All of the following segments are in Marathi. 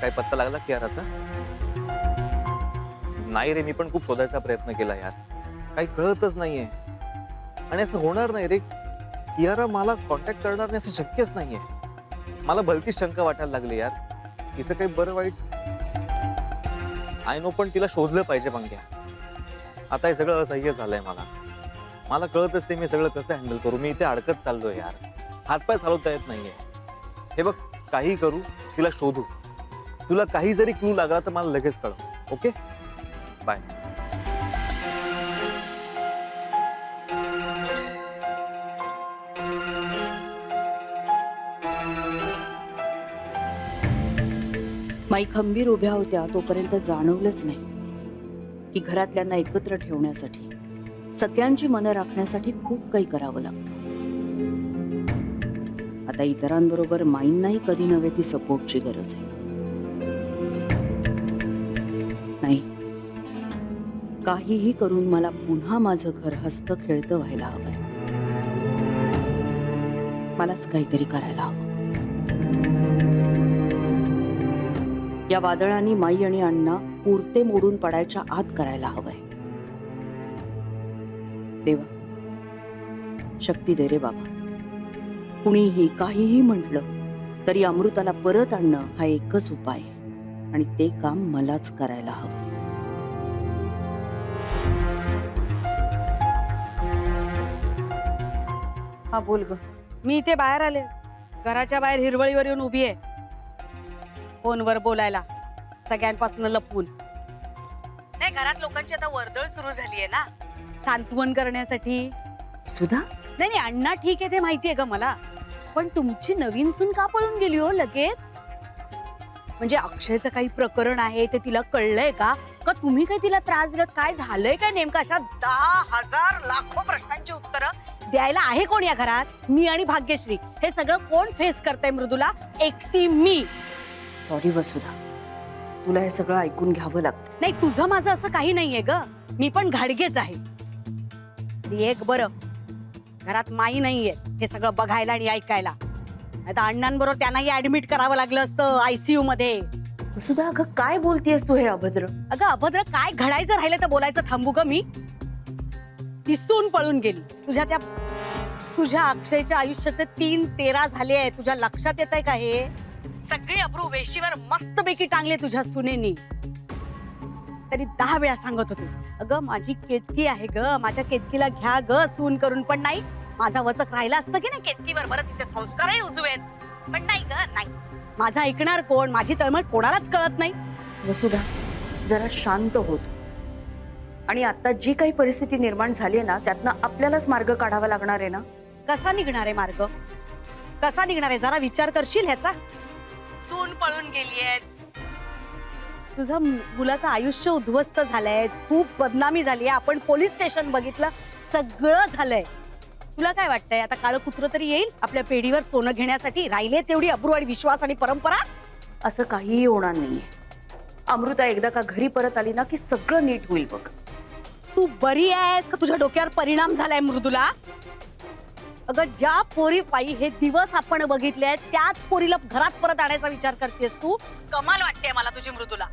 काय पत्ता लागला कियाराचा? नाही रे, मी पण खूप शोधायचा प्रयत्न केला यार, काही कळतच नाहीये. आणि असं होणार नाही रे, कियारा मला कॉन्टॅक्ट करणार नाही असं शक्यच नाहीये. मला भलतीच शंका वाटायला लागली यार, तिचं काही बरं वाईट आय नो, पण तिला शोधलं पाहिजे पंग्या. आता हे सगळं असह्य झालंय मला. मला कळतच ते मी सगळं कसं हँडल करू. मी इथे अडकत चाललोय यार, हातपाय चालवता येत नाहीये. हे बघ, काही करू, तिला शोधू. तुला काही जरी क्लू लागला तर मला लगेच कळव. Okay, bye. माई खंबीर उभ्या होत्या तोपर्यंत जाणवलंच नाही की घरातल्यांना एकत्र ठेवण्यासाठी, सगळ्यांची मनं राखण्यासाठी खूप काही करावं लागतं. आता इतरांबरोबर माईंनाही कधी नव्हे ती सपोर्टची गरज आहे. नाही, काहीही करून मला पुन्हा माझं घर हसतं खेळतं व्हायला हवंय. मलाच काहीतरी करायला हवं. या वादळांनी माई आणि अण्णा पुरते मोडून पडायच्या आत करायला हवंय. देवा, शक्ती दे रे बाबा. कुणीही काहीही म्हटलं तरी अमृताला परत आणणं हा एकच उपाय आहे आणि ते काम मलाच करायला हवं. हा बोल ग. मी इथे बाहेर आले, घराच्या बाहेर हिरवळीवर येऊन उभी आहे, फोनवर बोलायला सगळ्यांपासून लपवून. नाही, घरात लोकांची आता वर्दळ सुरू झाली आहे ना, सांत्वन करण्यासाठी. सुधा, नाही नाही, अण्णा ठीक आहे ते माहितीये का मला, पण तुमची नवीन सून का पळून गेली हो लगेच? म्हणजे अक्षयचं काही प्रकरण आहे ते तिला कळलंय का? का तुम्ही काय तिला त्रास दिलात? काय झालंय काय नेमकं? अशा 10,000 लाखो प्रश्नांची उत्तरं द्यायला आहे कोण या घरात? मी आणि भाग्यश्री. हे सगळं कोण फेस करतंय मृदुला? एकटी मी. सॉरी वसुधा, तुला हे सगळं ऐकून घ्यावं लागतं. नाही, तुझं माझं असं काही नाहीये ग, मी पण घाडगेच आहे. आणि एक बरं, घरात माई नाहीये हे सगळं बघायला आणि ऐकायला. आता अण्णांबरोबर त्यांनाही ऍडमिट करावं लागलं असतं ICU मध्ये. वसुधा, अगं काय बोलतेस तू हे अभद्र? अगं अभद्र काय? घडायचं राहिलं तर बोलायचं थांबू का मी? दिसून पळून गेली. तुझ्या अक्षयच्या आयुष्याचे 3-13 झाले आहे. तुझ्या लक्षात येत आहे का हे? सगळे अब्रू वेशीवर मस्तपैकी टांगले तुझ्या सुनेनी. तरी 10 वेळा सांगत होते, अगं माझी केतकी आहे ग, माझ्या केतकीला घ्या ग सून करून. पण नाही, माझा वचक राहिला असतं की नाही केतकीवर, बरं तिचे संस्कारही उजवेत. पण नाही ग, नाही. माझा ऐकणार कोण? माझी तळमळ कोणालाच कळत नाही. वसुधा, जरा शांत होत. आणि आता जी काही परिस्थिती निर्माण झाली आहे ना, त्यातनं आपल्यालाच मार्ग काढावा लागणार आहे ना. कसा निघणार आहे मार्ग? कसा निघणार आहे? जरा विचार करशील ह्याचा. सून पळून गेलीये, तुझं मुलाचं आयुष्य उद्ध्वस्त झालंय, खूप बदनामी झालीये, आपण पोलीस स्टेशन बघितलं, सगळं झालंय. तुला काय वाटतंय आता काळं कुत्र तरी येईल आपल्या पेढीवर सोनं घेण्यासाठी? राहिले तेवढी अब्रू आणि विश्वास आणि परंपरा? असं काहीही होणार नाहीये. अमृता एकदा का घरी परत आली ना की सगळं नीट होईल बघ. तू बरी आहेस का? तुझ्या डोक्यावर परिणाम झालाय मृदुला? अगं ज्या पोरी पायी हे दिवस आपण बघितले आहेत त्याच पोरीला घरात परत आणायचा विचार करतेस तू? कमाल वाटते मला तुझी मृदुला.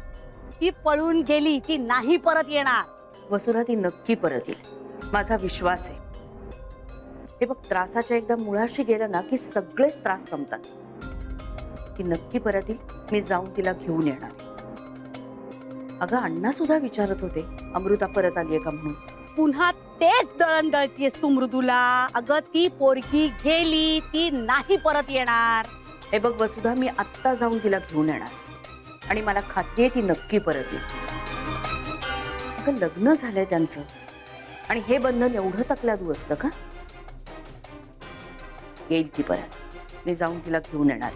ती पळून गेली, ती नाही परत येणार. वसुधा, ती नक्की परत येईल, माझा विश्वास आहे. हे बघ, त्रासाच्या एकदा मुळाशी गेलं ना की सगळेच त्रास संपतात. ती नक्की परत येईल, मी जाऊन तिला घेऊन येणार. अगं अण्णा सुद्धा विचारत होते अमृता परत आलीये का म्हणून. पुन्हा तेच दळण दळतीयस तू मृदुला. अगं ती पोरगी गेली, ती नाही परत येणार. हे बघ वसुधा, मी आत्ता जाऊन तिला घेऊन येणार आणि मला खात्री आहे ती नक्की परत येईल. अगं लग्न झालंय त्यांचं आणि हे बंधन एवढं तकलादू असतं का? येईल ती परत, मी जाऊन तिला घेऊन येणार.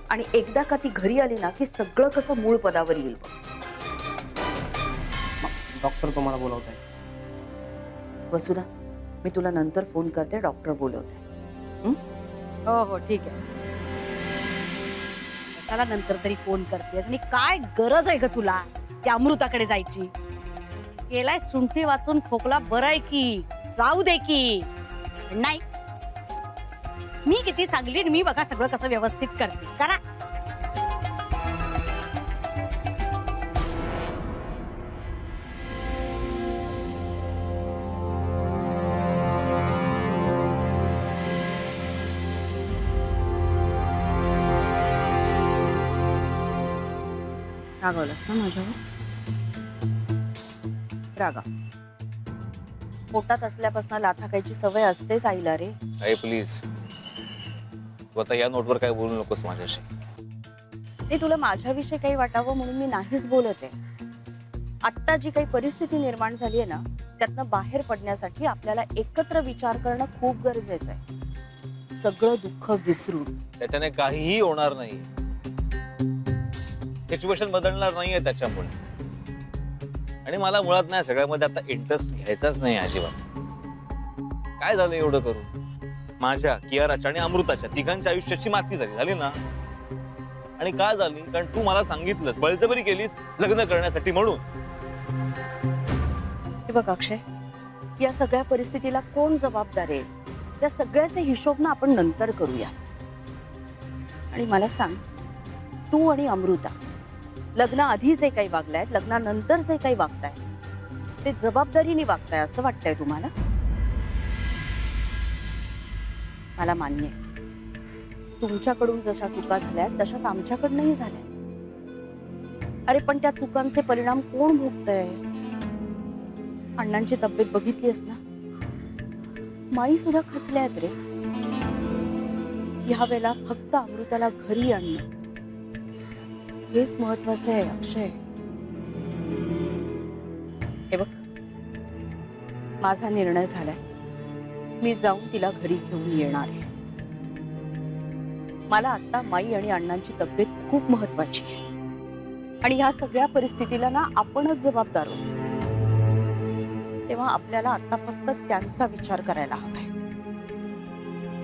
आणि एकदा का ती घरी आली ना की सगळं कसं मूळ पदावर येईल बघ. डॉक्टर तुम्हाला बोलवत आहे. वसुधा, मी तुला नंतर फोन करते, डॉक्टर बोलवते. हो हो ठीक आहे. कशाला नंतर तरी फोन करतेस? आणि काय गरज आहे ग तुला त्या अमृताकडे जायची? गेलाय सुंठी वाचून खोकला, बरं आहे की, जाऊ दे की. नाही, मी किती चांगली, मी बघा सगळं कसं व्यवस्थित करते. करा. रागवलंस ना माझ्यावर? रागा पोटात असल्यापासून लाथा खायची सवय असतेच आईला रे. आई प्लीज, तू आता या नोटवर काय बोलू नकोस माझ्याशी. नाही, तुला माझ्याविषयी काही वाटावं म्हणून मी नाहीच बोलत आहे. आत्ता जी काही परिस्थिती निर्माण झाली आहे ना, त्यातनं बाहेर पडण्यासाठी आपल्याला एकत्र विचार करणं खूप गरजेचं आहे. सगळं दुःख विसरून. त्याच्याने काहीही होणार नाही. सिच्युएशन बदलणार नाहीये त्याच्यामुळे. आणि मला मुळात नाही सगळ्यामध्ये आता इंटरेस्ट घ्यायचाच नाही अजिबात. काय झालं एवढं करून? माझ्या, कियाराच्या आणि अमृताच्या तिघांच्या आयुष्याची माती झाली ना. आणि का झाली? कारण तू मला सांगितलंस, बळजबरी केलीस लग्न करण्यासाठी म्हणून. हे बघ अक्षय, या सगळ्या परिस्थितीला कोण जबाबदार आहे या सगळ्याचे हिशोब ना आपण नंतर करूया. आणि मला सांग, तू आणि अमृता लग्नाआधी जे काही वागलाय, लग्नानंतर जे काही वागताय, ते जबाबदारीने वागताय असं वाटतंय तुम्हाला? मला मान्य आहे, तुमच्याकडून जशा चुका झाल्या तशाच आमच्याकडनंही झाल्या. अरे पण त्या चुकांचे परिणाम कोण भोगतंय? अण्णांची तब्येत बघितलीस ना, माई सुद्धा खचल्या आहेत रे. ह्या वेळेला फक्त अमृताला घरी आणणं हेच महत्वाचं आहे अक्षय. हे बघ, माझा निर्णय झालाय. मी जाऊन तिला घरी घेऊन येणार आहे. मला आता माई आणि अण्णांची तब्येत खूप महत्वाची आहे. आणि ह्या सगळ्या परिस्थितीला ना आपणच जबाबदार आहोत. तेव्हा आपल्याला आता फक्त त्यांचा विचार करायला हवाय.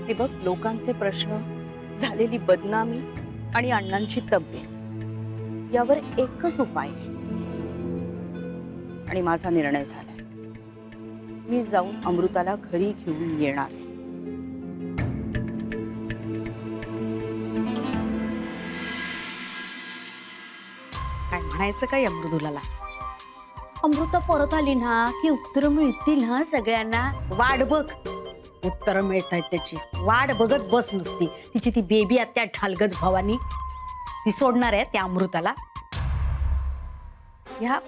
हे बघ, लोकांचे प्रश्न, झालेली बदनामी आणि अण्णांची तब्येत यावर एकच उपाय आहे. आणि माझा निर्णय झालाय. मी जाऊन अमृताला घरी घेऊन येणार. काय म्हणायचं काय अमृतुलाला? अमृता परत आली ना की उत्तर मिळतील ना सगळ्यांना. वाट बघ, उत्तर मिळत आहेत त्याची. वाट बघत बस नुसती. तिची ती बेबी आत्या ढालगज भवानी ती सोडणार आहे त्या अमृताला. या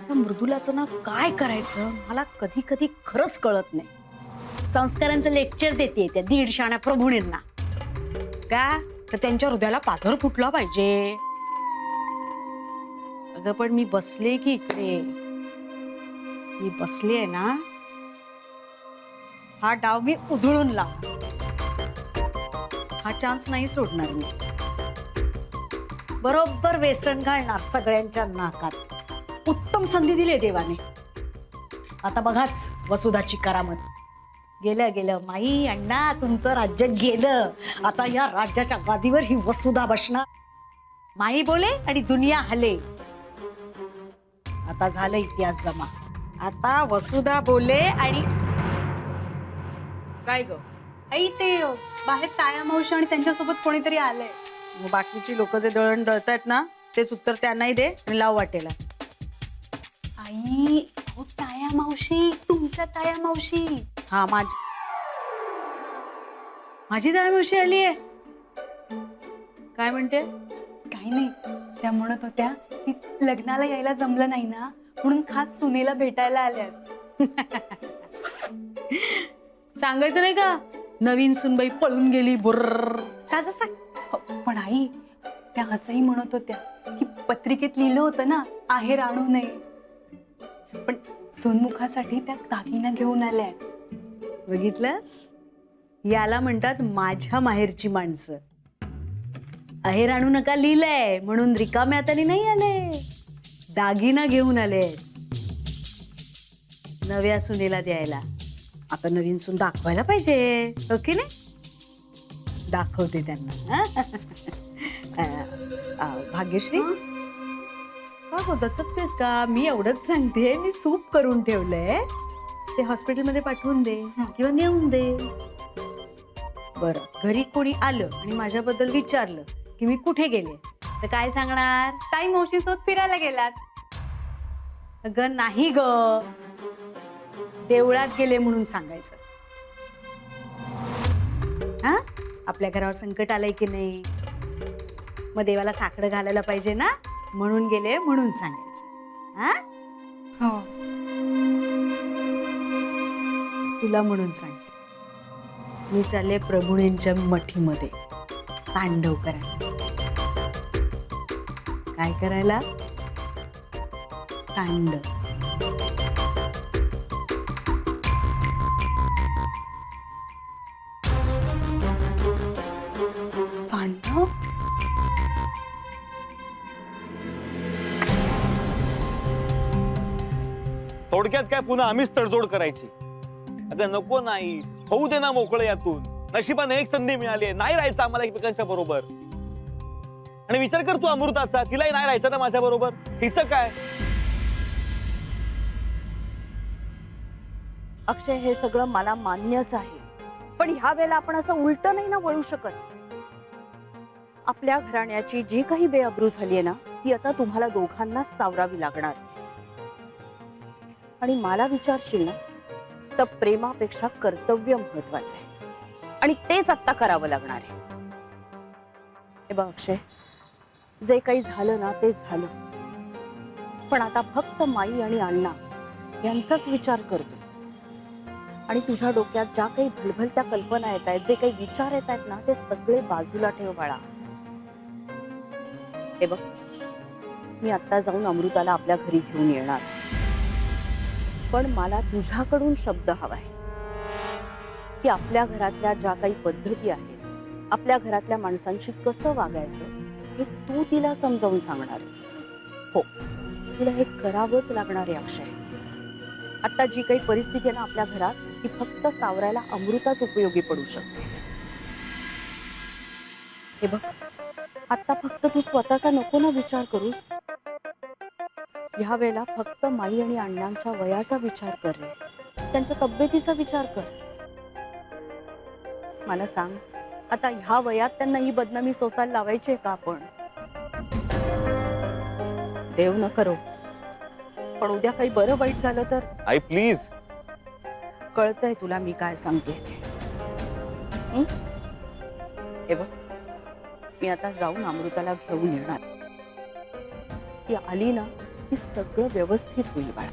मृदुलाचं ना काय करायचं मला कधी कधी खरंच कळत नाही. संस्कारांचं लेक्चर देते त्या दीड शाण्या प्रभूणींना का, तर त्यांच्या हृदयाला पाझर फुटला पाहिजे. अगं पण मी बसले की इकडे, मी बसली आहे ना, हा डाव मी उधळून लाव. हा चान्स नाही सोडणार मी. बरोबर वेसण घालणार सगळ्यांच्या नाकात. उत्तम संधी दिली देवाने. आता बघाच वसुधाची करामत. गेलं गेलं माई अण्णा, तुमचं राज्य गेलं. आता या राज्याच्या गादीवर ही वसुधा बसणार. माई बोले आणि दुनिया हले. आता झालं इतिहास जमा. आता वसुधा बोले आणि काय ग आई, ते बाहेर ताया मावशी आणि त्यांच्यासोबत कोणीतरी आलंय. मग बाकीची लोक जे दळण दळतायत ना, तेच उत्तर त्यांनाही दे आणि लाव वाटेला. आई, अहो ताया मावशी, तुमच्या ताया मावशी. हा, माझी ताया मावशी आली आहे. काय म्हणते? काही नाही, त्या म्हणत होत्या की लग्नाला यायला जमलं नाही ना, म्हणून खास सुनेला भेटायला आल्यात. सांगायचं नाही का, नवीन सुनबाई पळून गेली बुर्र. सांग. पण आई, त्या असंही म्हणत होत्या की पत्रिकेत लिहिलं होतं ना, आहेर आणू नये. पण सोनमुखासाठी त्या दागिना घेऊन आल्या. बघितलंस, याला म्हणतात माझ्या माहेरची माणसं. आहेर आणू नका लिहिलंय म्हणून रिकाम्या हाताने नाही आले, दागिना घेऊन आले नव्या सुनेला द्यायला. आता नवीन सून दाखवायला पाहिजे, ओके नाही? दाखवते त्यांना. भाग्यश्री, का गो दचकतेस का? मी एवढंच सांगते, मी सूप करून ठेवलंय, ते हॉस्पिटलमध्ये पाठवून दे किंवा नेऊन दे. बरं, घरी कोणी आलं आणि माझ्याबद्दल विचारलं की मी कुठे गेले तर काय सांगणार? ताई मावशीसोबत फिरायला गेलात. अगं नाही ग, देवळात गेले म्हणून सांगायचं. हा, आपल्या घरावर संकट आलंय की नाही, मग देवाला साकडं घालायला पाहिजे ना. म्हणून गेले म्हणून सांगायचं. हा हो. तुला म्हणून सांग, मी चालले प्रभूंच्या मठीमध्ये तांडव करायला. काय करायला? तांडव. तांडव? थोडक्यात काय पुन्हा आम्हीच तडजोड करायची? अगं नको, नाही होऊ दे ना मोकळं यातून. नशिबाने एक संधी मिळाली आहे, नाही राहायचं आम्हाला एकमेकांच्या बरोबर. आणि विचार कर तू अमृताचा, तिलाही नाही राहायचं ना माझ्या बरोबर. तिचं काय? अक्षय, हे सगळं मला मान्यच आहे, पण ह्या वेळेला आपण असं उलट नाही ना वळू शकत. आपल्या घराण्याची जी काही बेअब्रू झाली आहे ना, ती आता तुम्हाला दोघांनाच सावरावी लागणार. आणि मला विचारशील ना, तर प्रेमापेक्षा कर्तव्य महत्वाचं आहे, आणि तेच आता करावं लागणार आहे. हे बघ अक्षय, जे काही झालं ना ते झालं, पण आता फक्त माई आणि अण्णा यांचाच विचार करतो. आणि तुझ्या डोक्यात ज्या काही भलभलत्या कल्पना येत आहेत, जे काही विचार येत आहेत ना, ते सगळे बाजूला ठेव बाळा. हे बघ, मी आता जाऊन अमृताला आपल्या घरी घेऊन येणार, पण मला तुझ्याकडून शब्द हवाय की आपल्या घरातल्या ज्या काही पद्धती आहेत, आपल्या घरातल्या माणसांशी कसं वागायचं हे तू तिला समजावून सांगणार. हो, तुला हे करावंच लागणार आहे अक्षय. आता जी काही परिस्थिती आहे ना आपल्या घरात, ती फक्त सावरायला अमृताच उपयोगी पडू शकते. हे बघ, आता फक्त तू स्वतःचा नको ना विचार करूस. ह्या वेळेला फक्त माई आणि अण्णांच्या वयाचा विचार कर रे, त्यांच्या तब्येतीचा विचार कर. मला सांग, आता ह्या वयात त्यांना ही बदनामी सोसायला लावायची आहे का आपण? देव न करो, पण उद्या काही बरं वाईट झालं तर? आई प्लीज. कळतंय तुला मी काय सांगते ते. हे बघ, मी आता जाऊन अमृताला घेऊन येणार. ती आली ना की सगळं व्यवस्थित होईल बाळा.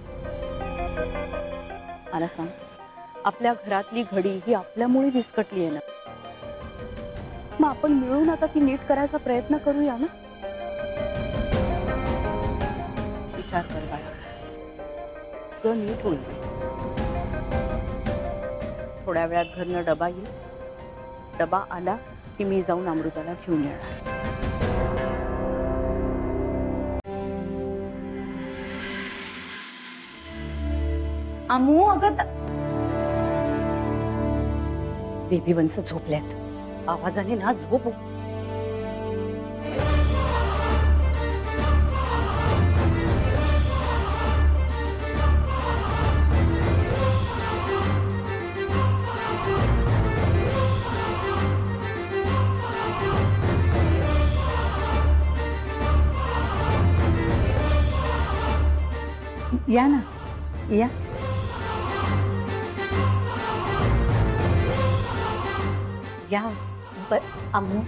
मला सांग, आपल्या घरातली घडी ही आपल्यामुळे विस्कटली आहे ना, मग आपण मिळून आता ती नीट करायचा प्रयत्न करूया ना. विचार कर बाळा, सगळं नीट होईल. थोड्या वेळात घरनं डबा येईल, डबा आला की मी जाऊन अमृताला घेऊन येणार. अमू, अगं बेबी वंस झोपल्यात, आवाजाने ना झोप. या ना, या. या अमू.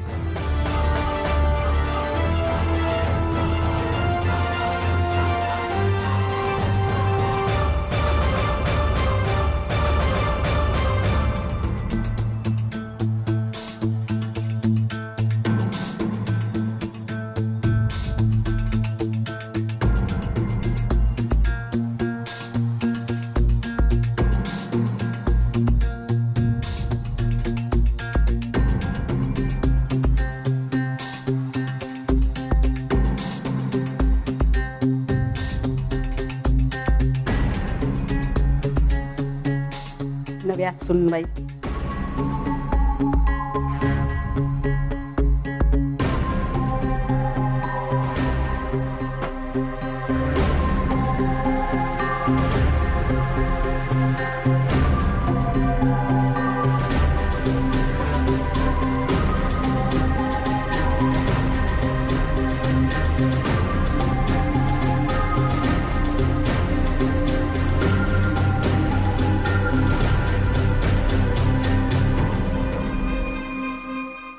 नव्या सुनबाई.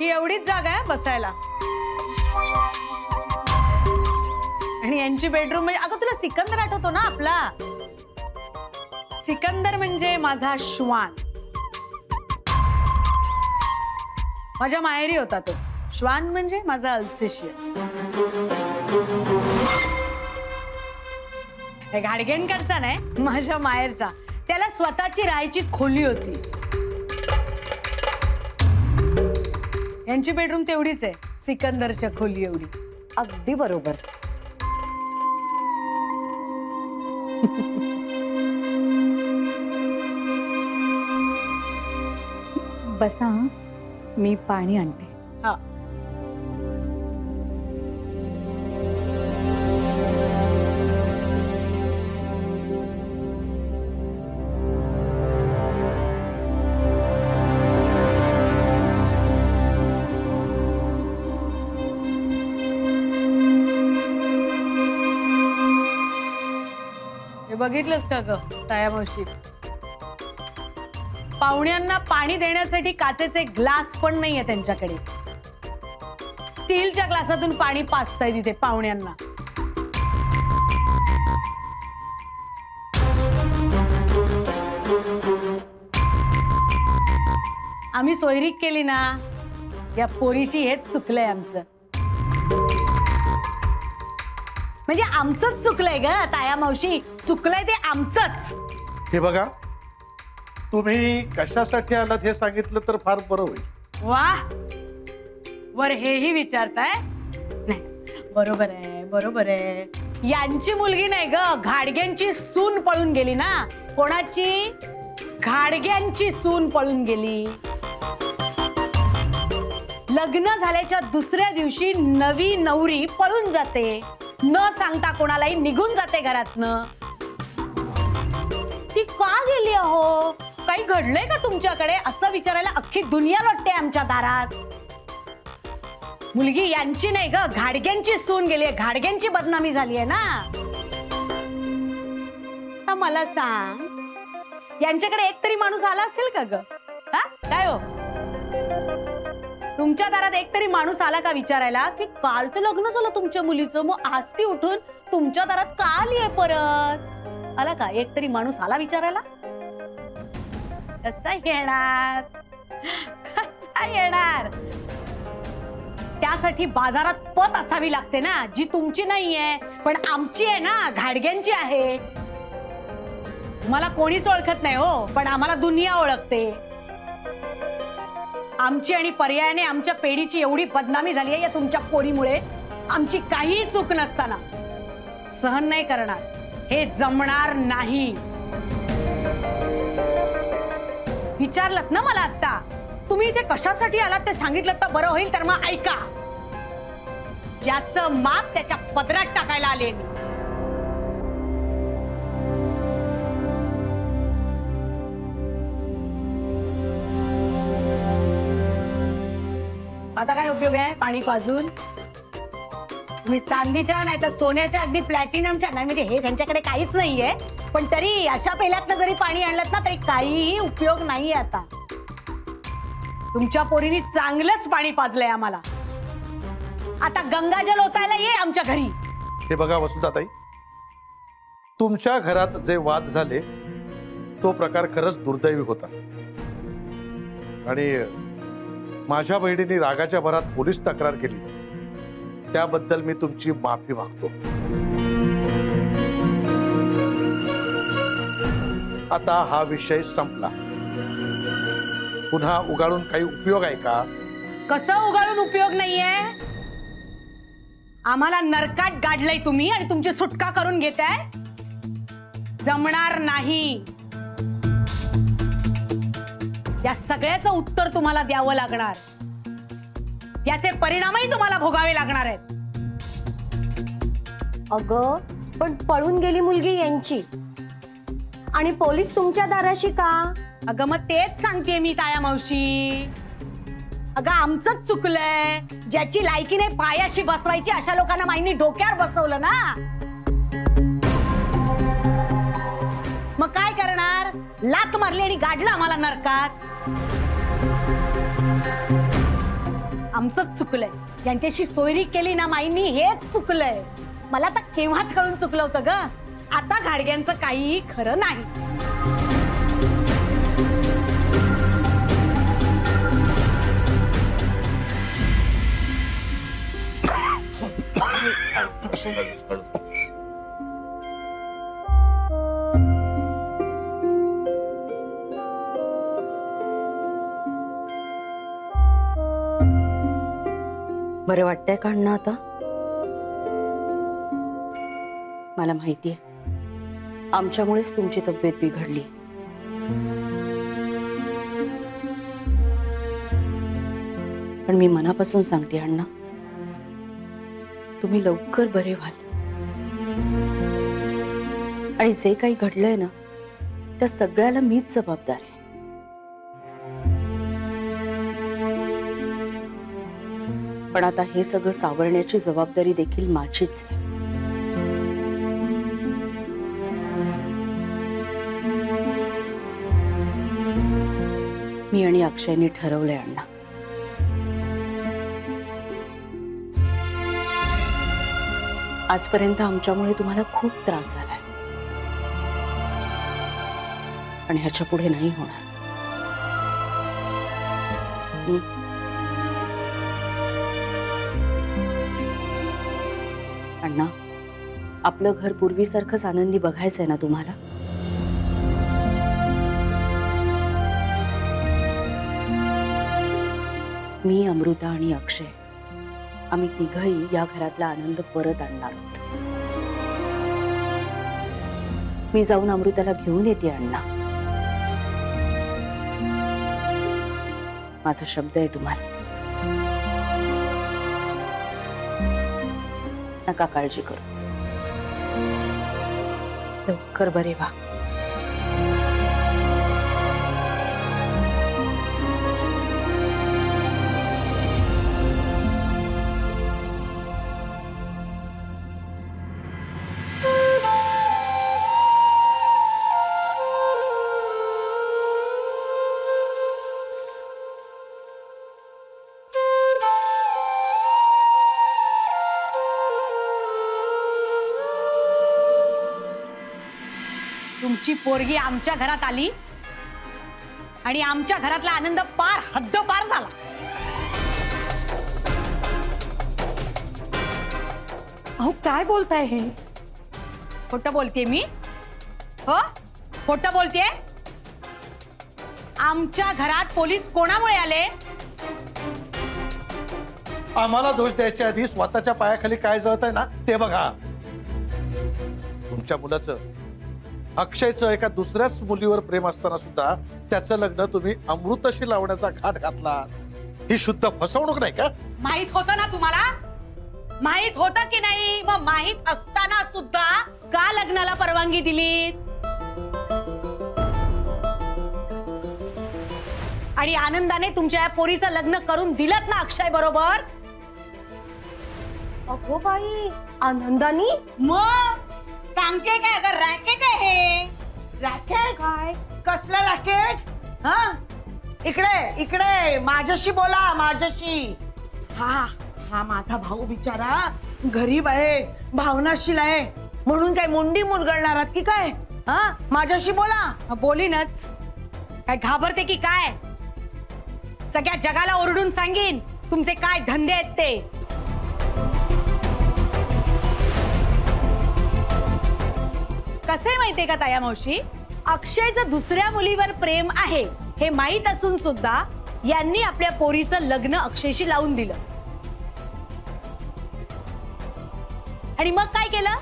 ही एवढीच जागा आहे बसायला. आणि यांची बेडरूम म्हणजे अगं तुला सिकंदर आठवतो ना आपला? सिकंदर म्हणजे माझा श्वान. माझ्या माहेरी होता तो. श्वान म्हणजे माझा अल्सेशियन. घाडगेंकरचा नाही, माझ्या माहेरचा. त्याला स्वतःची राहायची खोली होती. यांची बेडरूम तेवढीच आहे, सिकंदरच्या खोली एवढी. अगदी बरोबर. बसा हं. मी पाणी आणते. हा. हे बघितलंस का ग ताया मावशी? पाहुण्यांना पाणी देण्यासाठी काचेचे ग्लास पण नाहीये त्यांच्याकडे. स्टीलच्या ग्लासातून पाणी पाजताय तिथे पाहुण्यांना. आम्ही सोयरीक केली ना, या पोरीशी हेच चुकलंय आमचं. म्हणजे आमचंच चुकलंय ग ताया मावशी. चुकलंय ते आमचंच. हे बघा, तुम्ही कशासाठी आलात हे सांगितलं तर फार बरं होईल. वा, वर हेही विचारताय? नाही, बरोबर आहे, बरोबर आहे. यांची मुलगी नाही ग, घाडग्यांची सून पळून गेली ना. कोणाची? घाडग्यांची सून पळून गेली. लग्न झाल्याच्या दुसऱ्या दिवशी नवी नवरी पळून जाते, न सांगता कोणालाही निघून जाते घरातनं. ती का गेली अहो? काही घडलंय का तुमच्याकडे असं विचारायला अख्खी दुनिया लोटते आमच्या दारात. मुलगी यांची नाही ग, घाडग्यांची सून गेली. घाडग्यांची बदनामी झाली आहे ना. आता मला सांग, यांच्याकडे एक तरी माणूस आला असेल का ग? हा काय हो, तुमच्या दारात एक तरी माणूस आला का विचारायला की काल तर लग्न झालं तुमच्या मुलीचं, मग आज ती उठून तुमच्या दारात का आली आहे परत? आला का एक तरी माणूस आला विचारायला? कसा येणार, कसा येणार? त्यासाठी बाजारात पत असावी लागते ना, जी तुमची नाहीये पण आमची आहे ना, घाडग्यांची आहे. मला कोणीच ओळखत नाही हो, पण आम्हाला दुनिया ओळखते. आमची आणि पर्यायाने आमच्या पेढीची एवढी बदनामी झाली आहे या तुमच्या पोरीमुळे. आमची काहीही चूक नसताना सहन नाही करणार, हे जमणार नाही. विचारलत ना मला आता, तुम्ही इथे कशासाठी आलात ते सांगितलं तर बरं होईल. तर मग ऐका, ज्याचं माप त्याच्या पदरात टाकायला आले. आता काय उपयोग आहे पाणी पाजून? तुम्ही चांदीच्या नाही तर सोन्याच्या, अगदी प्लॅटिनमच्या नाही, म्हणजे हे त्यांच्याकडे काहीच नाहीये. पण तरी अशा पेल्यातनं जरी पाणी आणलं ना तरी काहीही उपयोग नाहीये. आता तुमच्या पोरीने चांगलंच पाणी पाजलंय आम्हाला. आता गंगाजल ओतायला ये आमच्या घरी. हे बघा वसुधाताई, तुमच्या घरात जे वाद झाले तो प्रकार खरंच दुर्दैवी होता. आणि माझ्या बहिणीने रागाच्या भरात पोलीस तक्रार केली, त्याबद्दल मी तुमची माफी मागतो. आता हा विषय संपला. पुन्हा उगाळून काही उपयोग आहे का? कसं उगाळून उपयोग नाहीये? आम्हाला नरकात गाडलंय तुम्ही आणि तुमची सुटका करून घेताय. जमणार नाही. या सगळ्याचं उत्तर तुम्हाला द्यावं लागणार. याचे परिणामही तुम्हाला भोगावे लागणार आहेत. अगं, पण पळून गेली मुलगी यांची आणि पोलीस तुमच्या दाराशी का? अगं मग तेच सांगतेय मी ताया मावशी. अगं आमचंच चुकलंय. ज्याची लायकी नाही पायाशी बसवायची अशा लोकांना माईंनी डोक्यावर बसवलं ना. मग काय करणार? लात मारली आणि गाडलं आम्हाला नरकात. आमचंच चुकलंय. यांच्याशी सोयरी केली ना माईंनी, हेच चुकलंय. मला तर केव्हाच कळून चुकलं होतं ग. आता घाडग्यांचं काही खरं नाही. बरं वाटतंय का अण्णा आता? मला माहितीये आमच्यामुळेच तुमची तब्येत बिघडली. पण मी मनापासून सांगते अण्णा, तुम्ही लवकर बरे व्हाल. आणि जे काही घडलंय ना त्या सगळ्याला मीच जबाबदार आहे. पण आता हे सगळं सावरण्याची जबाबदारी देखील माझीच आहे. मी आणि अक्षयने ठरवलंय अण्णा, आजपर्यंत आमच्यामुळे तुम्हाला खूप त्रास झालाय आणि ह्याच्या पुढे नाही होणार. अण्णा, आपलं घर पूर्वीसारखंच आनंदी बघायचंय ना तुम्हाला? मी, अमृता आणि अक्षय आम्ही तिघही या घरातला आनंद परत आणणार आहोत. मी जाऊन अमृताला घेऊन येते अण्णा. माझा शब्द आहे तुम्हाला. नका काळजी करू. लवकर बरे व्हा. तुमची पोरगी आमच्या घरात आली आणि आमच्या घरातला आनंद पार हद्दपार झाला. अहो काय बोलताय हे? खोटं बोलतेय मी? हो, खोटं बोलतेय. आमच्या घरात पोलीस कोणामुळे आले? आम्हाला दोष द्यायच्या आधी स्वतःच्या पायाखाली काय जळत आहे ना ते बघा. तुमच्या मुलाचं, अक्षयचं एका दुसऱ्याच मुलीवर प्रेम असताना सुद्धा त्याचं लग्न तुम्ही अमृताशी लावण्याचा घाट घातला. ही शुद्ध फसवणूक नाही का? माहित होतं ना तुम्हाला? माहित होतं की नाही? मग माहित असताना सुद्धा का लग्नाला परवानगी दिली? आणि आनंदाने तुमच्या पोरीचं लग्न करून दिलत ना अक्षय बरोबर? अगो बाई, आनंदानी? मग सांगते काय, अगं रॅकेट आहे हे. रॅकेट? काय? कसलं रॅकेट? हा, इकडे इकडे माझ्याशी बोला, माझ्याशी. हा हा माझा भाऊ बिचारा गरीब आहे, भावनाशील आहे, म्हणून काय मुंडी मुरगळणार आहात की काय? हा, माझ्याशी बोला. बोलीनच. काय घाबरते की काय? सगळ्या जगाला ओरडून सांगीन तुमचे काय धंदे आहेत ते. कसे माहितीये का ताया मावशी, अक्षयचं दुसऱ्या मुलीवर प्रेम आहे हे माहित असून सुद्धा यांनी आपल्या पोरीचं लग्न अक्षयशी लावून दिलं. आणि मग काय केलं?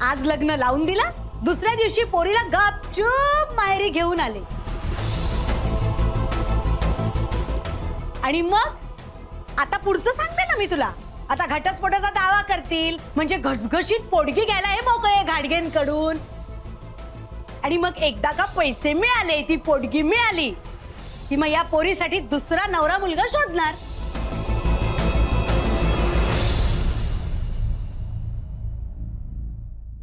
आज लग्न लावून दिलं, दुसऱ्या दिवशी पोरीला गपचूप माहेरी घेऊन आले. आणि मग आता पुढचं सांगते ना मी तुला. आता घटस्फोटाचा दावा करतील म्हणजे घसघशीत पोटगी घ्यायला हे मोकळे घाडगेंकडून. आणि मग एकदा का पैसे मिळाले, ती पोटगी मिळाली की मग या पोरीसाठी दुसरा नवरा मुलगा शोधणार.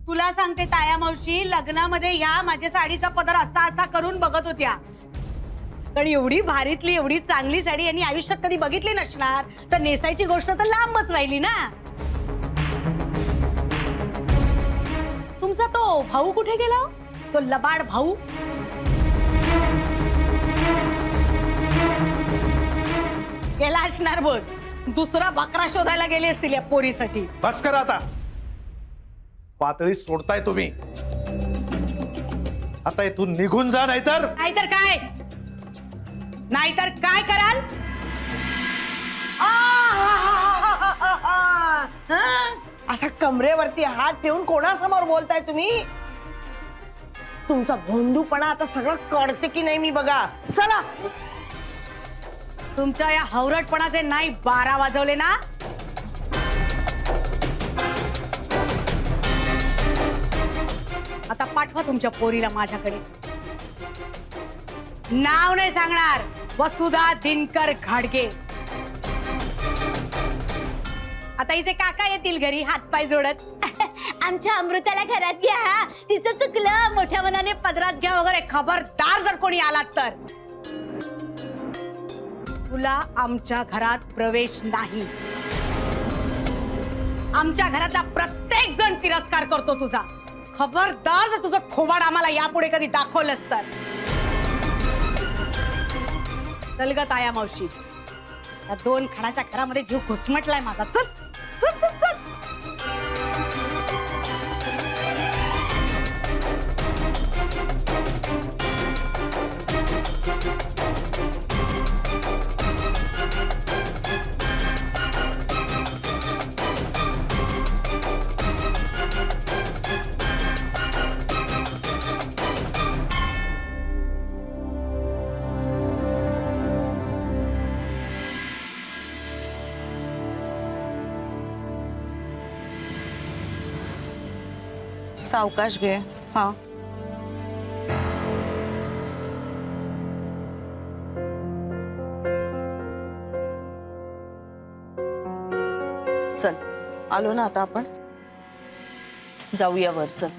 तुला सांगते ताया मावशी, लग्नामध्ये ह्या माझ्या साडीचा पदर असा असा करून बघत होत्या. कारण एवढी भारीतली, एवढी चांगली साडी यांनी आयुष्यात कधी बघितली नसणार, तर नेसायची गोष्ट तर लांबच राहिली ना. तुमचा तो भाऊ कुठे गेला? तो लबाड भाऊ? गेला असणार बघ. दुसरा बकरा शोधायला गेले असतील या पोरीसाठी. बस करा आता. पातळी सोडताय तुम्ही. आता इथून निघून जा, नाहीतर नाहीतर काय? नाहीतर काय कराल? असा कमरेवरती हात ठेवून कोणासमोर बोलताय तुम्ही? तुमचा भोंदूपणा आता सगळं कळते की नाही मी बघा. चला. तुमच्या या हवरटपणाचे नाही 12 वाजवले ना, आता पाठवा तुमच्या पोरीला माझ्याकडे. नाव नाही सांगणार, वसुधा दिनकर घाडगे. आता हिचे काका येतील घरी हातपाय जोडत. आमच्या अमृताला घरात घ्या, तिचं चुकलं, मोठ्या मनाने पदरात घ्या वगैरे. खबरदार जर कोणी आलात तर तुला आमच्या घरात प्रवेश नाही. आमच्या घरातला प्रत्येक जण तिरस्कार करतो तुझा. खबरदार जर तुझं खोबाड आम्हाला यापुढे कधी दाखवलंस तर. चल ग ताया मावशी, या 2 खणाच्या घरामध्ये जीव घुसमटलाय माझा. चल चल चल चल. सावकाश घे. हा, चल आलो ना आता आपण. जाऊया वर, चल.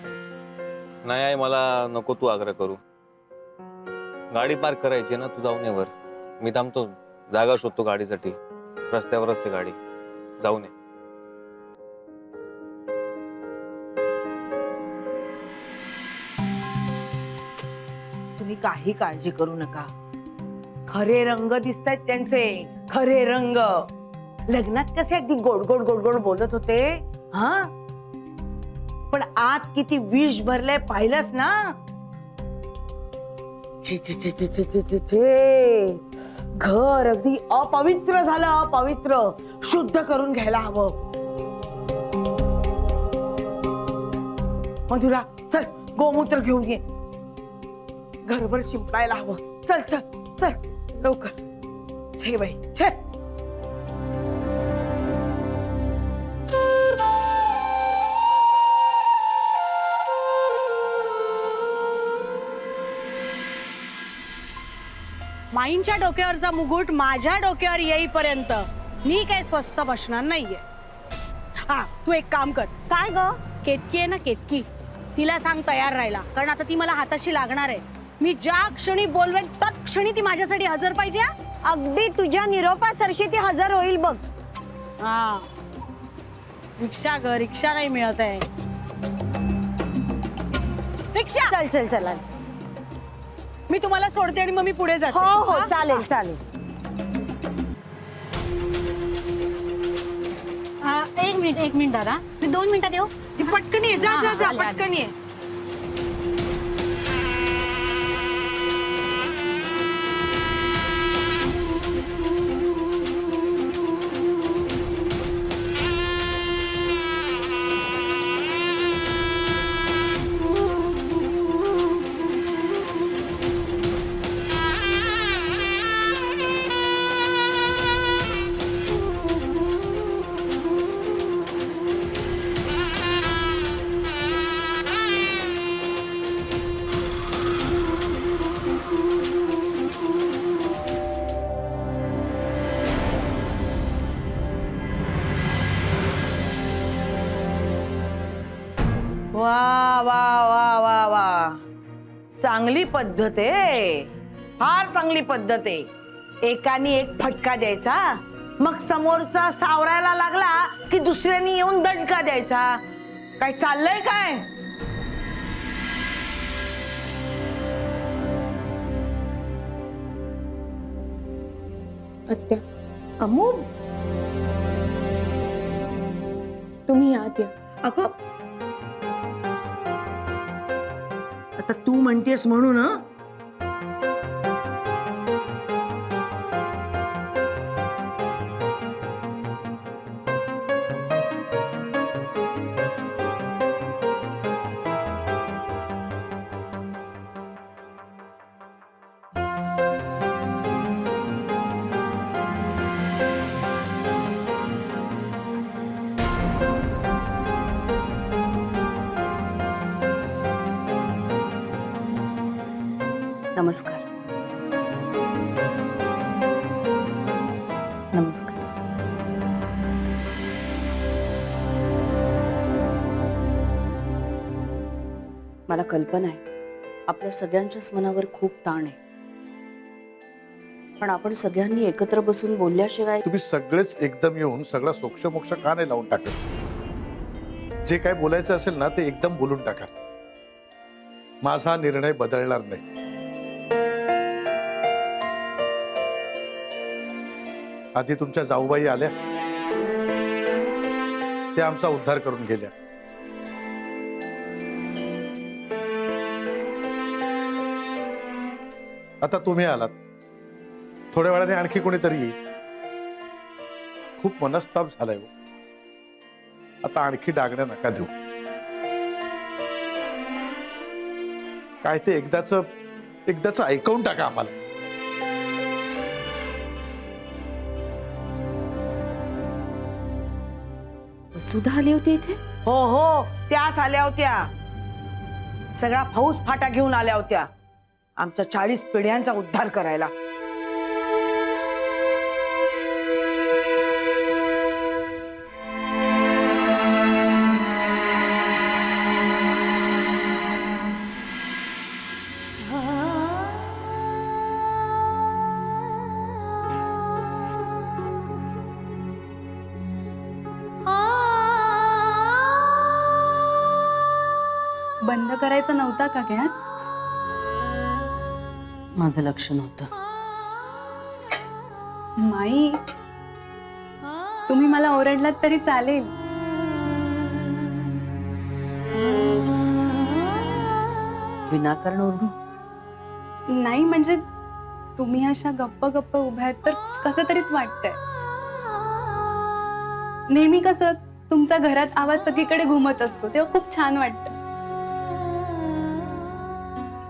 नाही आई, मला नको तू आग्रह करू. गाडी पार्क करायची ना, तू जाऊन ये वर. मी थांबतो, जागा शोधतो गाडीसाठी. रस्त्यावरच आहे गाडी, जाऊन ये. तुम्ही काही काळजी करू नका. खरे रंग दिसतायत त्यांचे, खरे रंग. लग्नात कसे अगदी गोड गोड गोड गोड बोलत होते, हा, पण आत किती विष भरलंय पाहिलंस ना. छे छे छे छे छे छे छे छे. घर अगदी अपवित्र झालं, अपवित्र. शुद्ध करून घ्यायला हवं. मधुरा, चल गोमूत्र घेऊन ये. घरभर शिंपडायला हवं. चल चल चल लवकर. छे बाई छे. माईंच्या डोक्यावरचा मुकुट माझ्या डोक्यावर येईपर्यंत मी काय स्वस्त बसणार नाहीये. हा, तू एक काम कर. काय ग? केतकी आहे ना, केतकी, तिला सांग तयार राहायला, कारण आता ती मला हाताशी लागणार आहे. मी ज्या क्षणी बोलवेन त्याच क्षणी ती माझ्यासाठी हजर पाहिजे. अगदी तुझ्या निरोपासरशी ती हजर होईल बघ. हा, रिक्षा ग, रिक्षा नाही मिळत आहे. रिक्षा. चल चल चला. मी तुम्हाला सोडते आणि मग मी पुढे जाते. हो हो, हा? चालेल चालेल. एक मिनिट दादा, मी 2 मिनिटात येऊ. पटकन ये, जा जा जा, आले, आले. पटकन ये. वा वा वा वा वा. चांगली पद्धत आहे, फार चांगली पद्धत आहे. एकाने एक फटका द्यायचा, मग समोरचा सावरायला लागला की दुसऱ्यानी येऊन दणका द्यायचा. काय चाललंय काय? आत्या, अमू, तुम्ही या आत्या. अगं आता तू म्हणतेस म्हणून हं? नमस्कार. नमस्कार. मला कल्पना आहे आपल्या सगळ्यांच्याच मनावर खूप ताण आहे, पण आपण सगळ्यांनी एकत्र बसून बोलल्याशिवाय तुम्ही सगळेच एकदम येऊन सगळा सोक्षमोक्ष का नाही लावून टाकत? जे काय बोलायचं असेल ना ते एकदम बोलून टाका. माझा निर्णय बदलणार नाही. आधी तुमच्या जाऊबाई आल्या, त्या आमचा उद्धार करून गेल्या. आता तुम्ही आलात, थोड्या वेळाने आणखी कोणीतरी येईल. खूप मनस्ताप झालाय हो. आता आणखी डागण्या नका देऊ. काय ते एकदाच ऐकवून टाका आम्हाला. वसुधा आली होती इथे. हो हो, त्याच आल्या होत्या. सगळा फौज फाटा घेऊन आल्या होत्या आमच्या 40 पिढ्यांचा उद्धार करायला. बंद करायचा नव्हता का गॅस? माझं लक्ष नव्हतं. माई, तुम्ही मला ओरडलात तरी चालेल. विनाकारण ओरडू? नाही म्हणजे तुम्ही अशा गप्प गप्प उभ्या आहेत तर कसं तरीच वाटतंय. नेहमी कसं तुमचा घरात आवाज सगळीकडे घुमत असतो तेव्हा खूप छान वाटतं,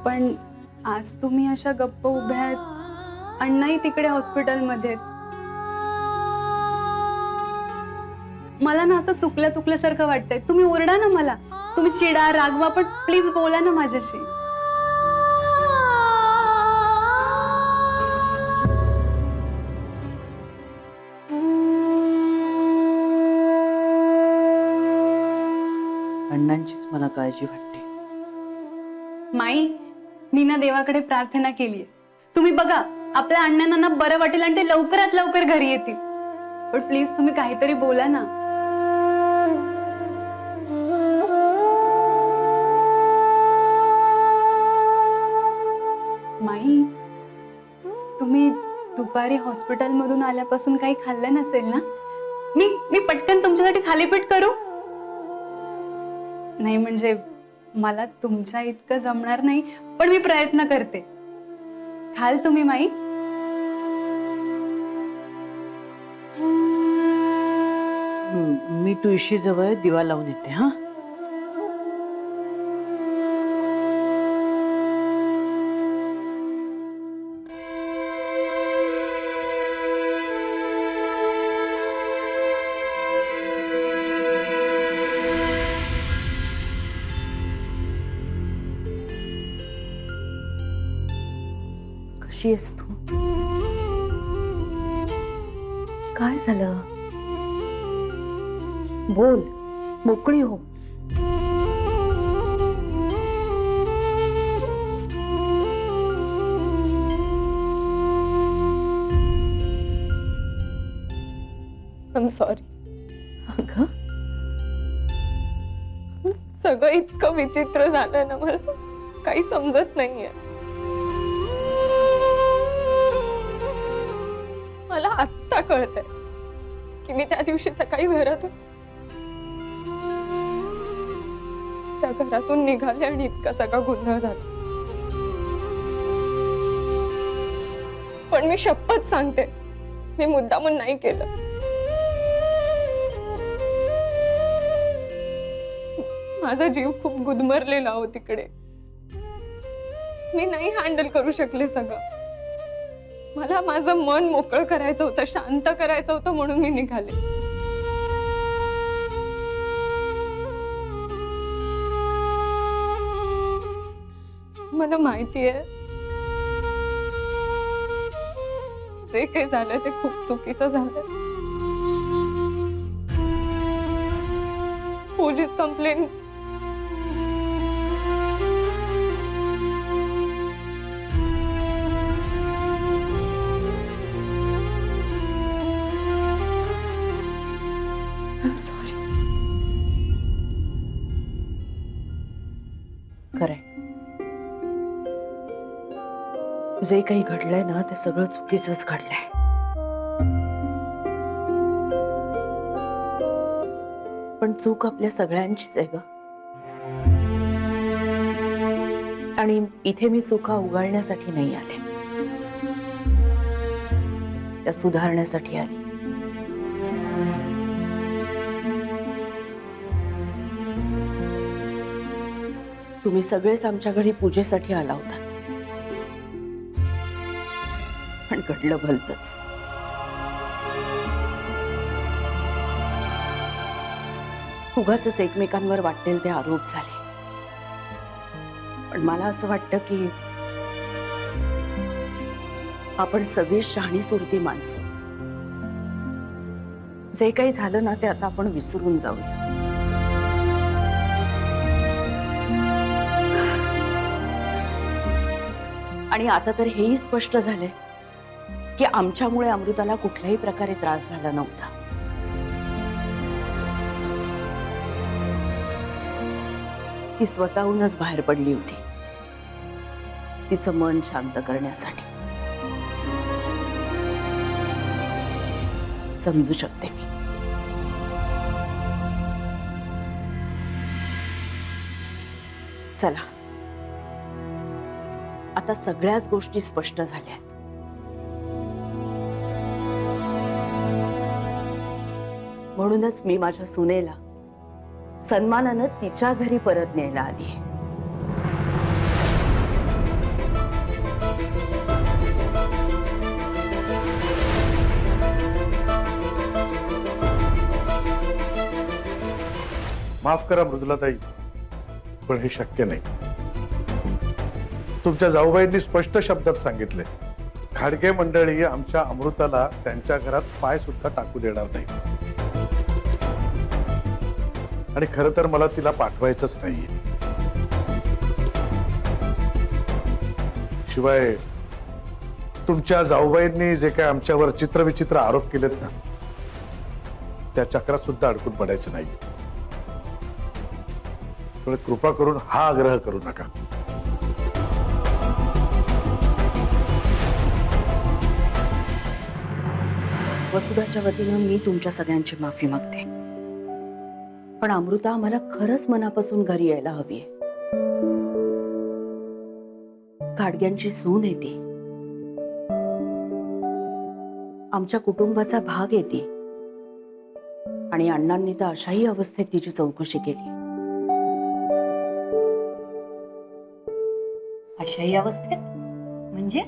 पण आज तुम्ही अशा गप्प उभ्या आहेत. अण्णाही तिकडे हॉस्पिटलमध्ये. मला ना असं चुकल्यासारखं वाटतंय. तुम्ही ओरडा ना मला, तुम्ही चिडा रागवा, पण प्लीज बोला ना माझ्याशी. अण्णांचीच मला काळजी वाटते. माई, मी ना देवाकडे प्रार्थना केलीये. तुम्ही बघा आपल्या अण्णांना ना बरं वाटेल आणि ते लवकरात लवकर घरी येतील. पण प्लीज तुम्ही काहीतरी बोला ना. माई, तुम्ही दुपारी हॉस्पिटल मधून आल्यापासून काही खाल्लं नसेल ना? मी पटकन तुमच्यासाठी थालीपीठ करू? नाही म्हणजे मला तुमच्या इतकं जमणार नाही, पण मी प्रयत्न करते. खाल तुम्ही माई? मी तुळशी जवळ दिवा लावून येते. हा, कशी आहेस तू? काय झालं? बोल, मोकळी हो. I am sorry. अगं, सगळं इतकं विचित्र झालं ना, मला काही समजत नाहीये. मला आत्ता कळतंय की मी त्या दिवशी सकाळी घरातून निघाले आणि इतका सगळा गोंधळ झाला. पण मी शपथ सांगते, मी मुद्दामून नाही केलं. माझा जीव खूप गुदमरलेला हो तिकडे. मी नाही हँडल करू शकले सगळं. मला माझं मन मोकळं करायचं होतं, शांत करायचं होतं, म्हणून मी निघाले. मला माहितीये जे काही झालं ते खूप चुकीचं झालं. Police complaint sorry. खरंय, जे काही घडलंय ना ते सगळं चुकीचंच घडलंय. पण चूक आपल्या सगळ्यांचीच आहे ग. आणि इथे मी चुका उगाळण्यासाठी नाही आले, त्या सुधारण्यासाठी आली. तुम्ही सगळेच आमच्या घरी पूजेसाठी आला होता, पण घडलं भलतंच. उगाचच एकमेकांवर वाटेल ते आरोप झाले. पण मला असं वाटतं की आपण सगळी शहाणी सुरती माणसं. जे काही झालं ना ते आता आपण विसरून जाऊया. आणि आता तर हेही स्पष्ट झालंय की आमच्यामुळे अमृताला कुठल्याही प्रकारे त्रास झाला नव्हता. ती स्वतःहूनच बाहेर पडली होती तिचं मन शांत करण्यासाठी. समजू शकते मी. चला, आता सगळ्याच गोष्टी स्पष्ट झाल्यात. म्हणूनच मी माझ्या सुनेला सन्मानानं तिच्या घरी परत न्यायला आली. माफ करा मृदुलाताई, पण हे शक्य नाही. तुमच्या जाऊबाईंनी स्पष्ट शब्दात सांगितले, खाडगे मंडळी आमच्या अमृताला त्यांच्या घरात पाय सुद्धा टाकू देणार नाही. आणि खरं तर मला तिला पाठवायचंच नाहीये. शिवाय तुमच्या जाऊबाईंनी जे काय आमच्यावर चित्रविचित्र आरोप केलेत ना, त्या चक्रात सुद्धा अडकून पडायचं नाही. थोडं कृपा करून हा आग्रह करू नका. वसुधाच्या वतीनं मी तुमच्या सगळ्यांची माफी मागते. पण अमृता आम्हाला खरंच मनापासून घरी यायला हवीये. गाडग्यांची सून आहे ती, आमच्या कुटुंबाचा भाग आहे ती. आणि अण्णांनी तर अशाही अवस्थेत तिची चौकशी केली. अशाही अवस्थेत म्हणजे?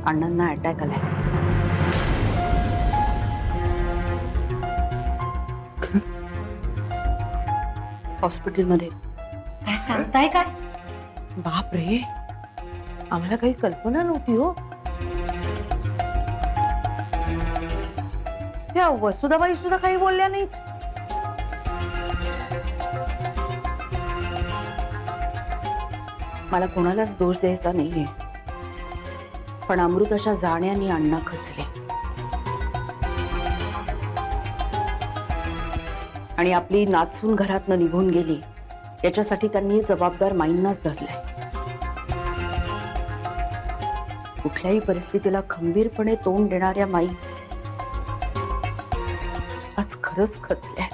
अण्णांना अटॅक आलाय. हॉस्पिटलमध्ये. काय सांगताय काय? बाप रे, आम्हाला काही कल्पना नव्हती हो. त्या वसुधाबाई सुद्धा काही बोलल्या नाहीत. मला कोणालाच दोष द्यायचा नाहीये, पण अमृताच्या जाण्याने अण्णा खचले. आणि आपली नाचून घरातनं निघून गेली याच्यासाठी त्यांनी जबाबदार माईंनाच धरलाय. कुठल्याही परिस्थितीला खंबीरपणे तोंड देणाऱ्या माई आज खरंच खचल्या.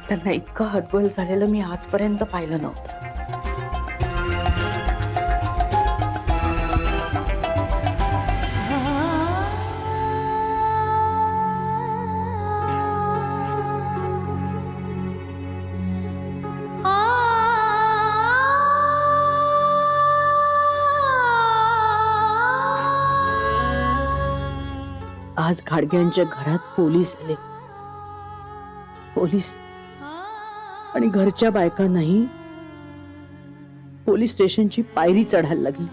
त्यांना इतकं हतबल झालेलं मी आजपर्यंत पाहिलं नव्हतं. आज घाडग्यांच्या घरात पोलीस आले. पोलीस आणि घरच्या बायकांनाही पोलीस स्टेशनची पायरी चढायला लागली.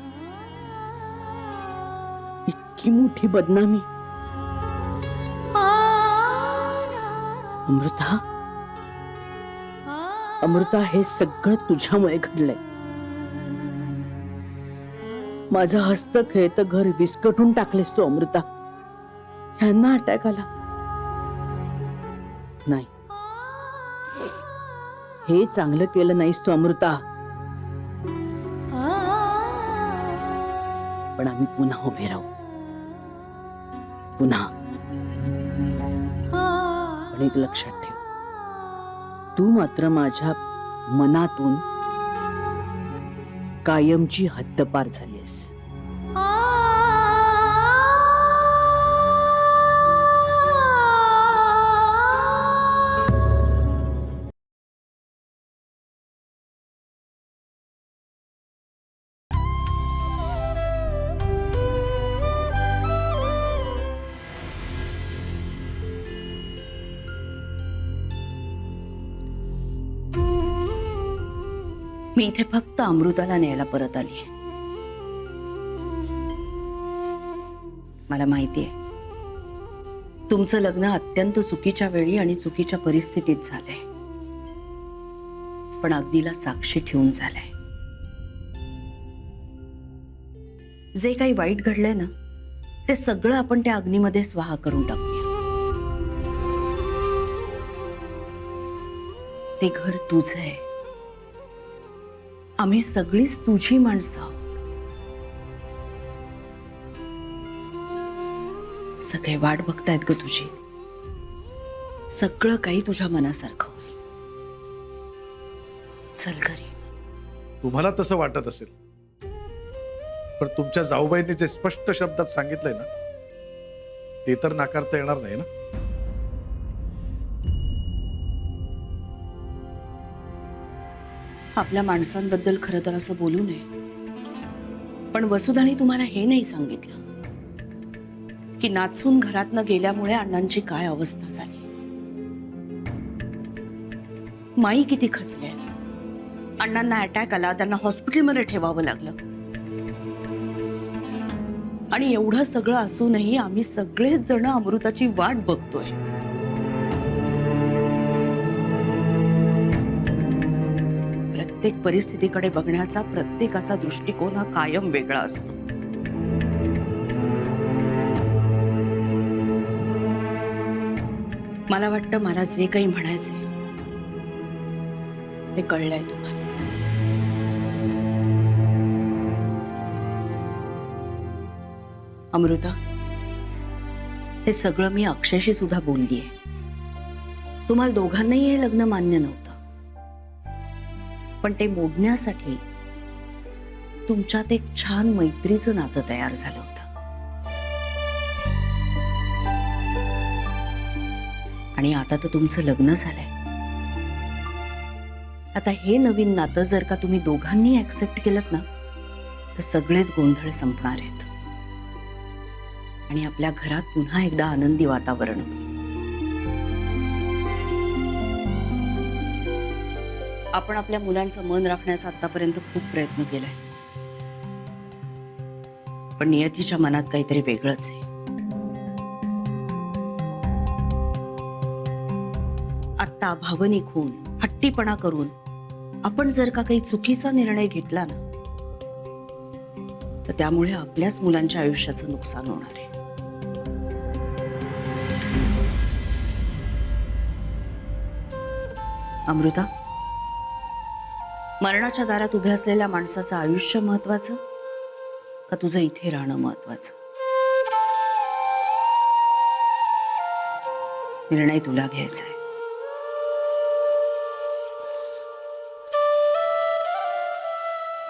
इतकी मोठी बदनामी. अमृता, अमृता, हे सगळं तुझ्यामुळे घडलंय. माझं हस्त खेळतं घर विस्कटून टाकलेस तू अमृता. ह्यांना अटॅक आला नाही, हे चांगलं केलं नाहीस तू अमृता. पण आम्ही पुन्हा उभे राहू, पुन्हा. पण एक लक्षात ठेव, तू मात्र माझ्या मनातून कायमची हद्दपार झालीस. मी इथे फक्त अमृताला न्यायला परत आली. मला माहिती आहे तुमचं लग्न अत्यंत चुकीच्या वेळी आणि चुकीच्या परिस्थितीत झालंय, पण अग्नीला साक्षी ठेवून झालंय. जे काही वाईट घडलंय ना, ते सगळं आपण त्या अग्नीमध्ये स्वाहा करून टाकूया. ते घर तुझं आहे, आम्ही सगळीच तुझी माणसं आहोत. सगळे वाट बघतायत ग तुझी. सगळं काही तुझ्या मनासारखं होईल. चल घरी. तुम्हाला तसं वाटत असेल, पण तुमच्या जाऊबाईंनी जे स्पष्ट शब्दात सांगितलंय ना, ते तर नाकारता येणार नाही ना. आपल्या माणसांबद्दल खरं तर असं बोलू नये, पण वसुधाने तुम्हाला हे नाही सांगितलं की नाचून घरातनं गेल्यामुळे अण्णांची काय अवस्था झाली. माई किती खचल्या. अण्णांना अटॅक आला, त्यांना हॉस्पिटलमध्ये ठेवावं लागलं. आणि एवढं सगळं असूनही आम्ही सगळेच जण अमृताची वाट बघतोय. प्रत्येक परिस्थितीकडे बघण्याचा प्रत्येकाचा दृष्टिकोन हा कायम वेगळा असतो. मला वाटतं मला जे काही म्हणायचंय ते कळलंय तुम्हाला. अमृता, हे सगळं मी अक्षयशी सुद्धा बोललीये. तुम्हाला दोघांनाही हे लग्न मान्य नव्हतं, पण ते मोडण्यासाठी तुमच्यात एक छान मैत्रीचं नातं तयार झालं होतं. आणि आता तर तुमचं लग्न झालंय. आता हे नवीन नातं जर का तुम्ही दोघांनी ऍक्सेप्ट केलं ना, तर सगळेच गोंधळ संपणार आहेत आणि आपल्या घरात पुन्हा एकदा आनंदी वातावरण होईल. आपण आपल्या मुलांचं मन राखण्याचा आतापर्यंत खूप प्रयत्न केलाय, पण नियतीच्या मनात काहीतरी वेगळंच आहे. आता भावनिक होऊन, हट्टीपणा करून आपण जर का काही चुकीचा निर्णय घेतला ना, तर त्यामुळे आपल्याच मुलांच्या आयुष्याचं नुकसान होणार आहे. अमृता, मरणाच्या दारात उभ्या असलेल्या माणसाचं आयुष्य महत्वाचं का तुझं इथे राहणं महत्वाचं? निर्णय तुला घ्यायचा आहे.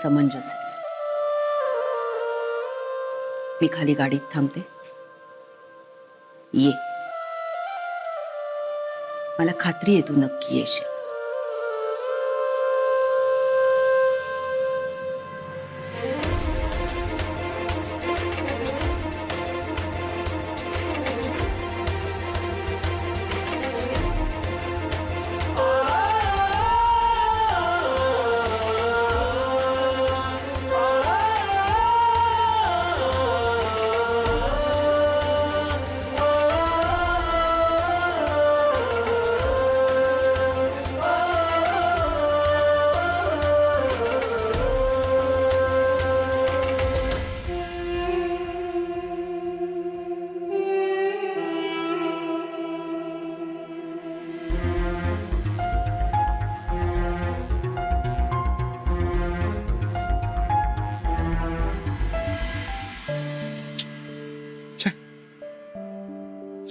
समंजस आहेस. मी खाली गाडीत थांबते, ये. मला खात्री आहे तू नक्की येशील.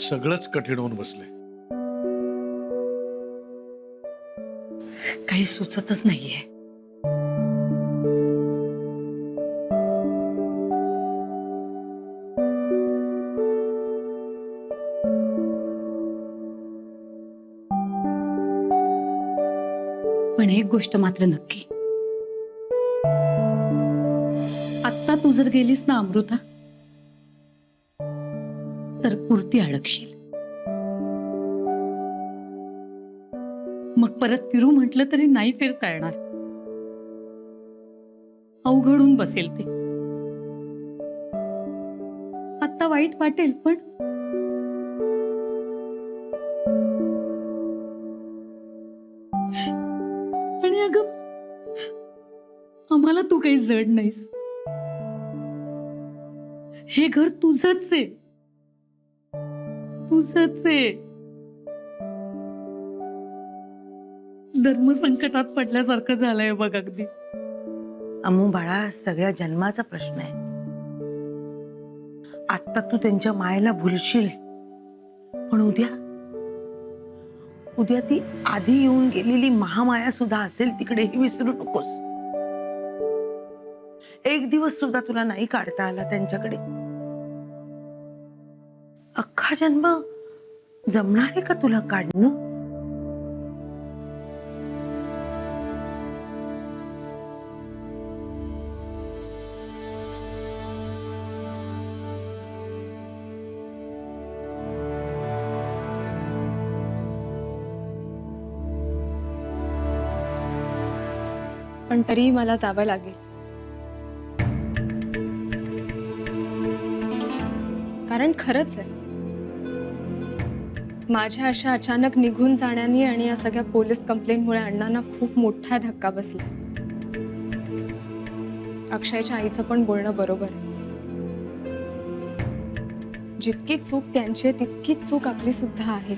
सगळंच कठीण होऊन बसलंय. काही सुचतच नाहीये. पण एक गोष्ट मात्र नक्की, आत्ता तू जर गेलीस ना अमृता, तर पुरती अडकशील. मग परत फिरू म्हटलं तरी नाही फिरता येणार. अवघडून बसेल ते. आत्ता वाईट वाटेल, पण आणि अगं, आम्हाला तू काही जड नाहीस. हे घर तुझंच आहे, तुझंच आहे. धर्मसंकटात पडल्यासारखं झालंय बघ अगदी. अमू बाळा, सगळ्या जन्माचा प्रश्न आहे. आता तू त्यांच्या मायेला भुलशील, पण उद्या उद्या ती आधी येऊन गेलेली महामाया सुद्धा असेल तिकडे, हे विसरू नकोस. एक दिवस सुद्धा तुला नाही काढता आला त्यांच्याकडे. अख्खा जन्म जमणार आहे का तुला काढणं? पण तरीही मला जावं लागेल. कारण खरंच आहे, माझ्या अशा अचानक निघून जाण्याने आणि या सगळ्या पोलीस कंप्लेंटमुळे अण्णांना खूप मोठा धक्का बसला. अक्षयच्या आईचं पण बोलणं बरोबर आहे. जितकी चूक त्यांची आहे, तितकीच चूक आपली सुद्धा आहे.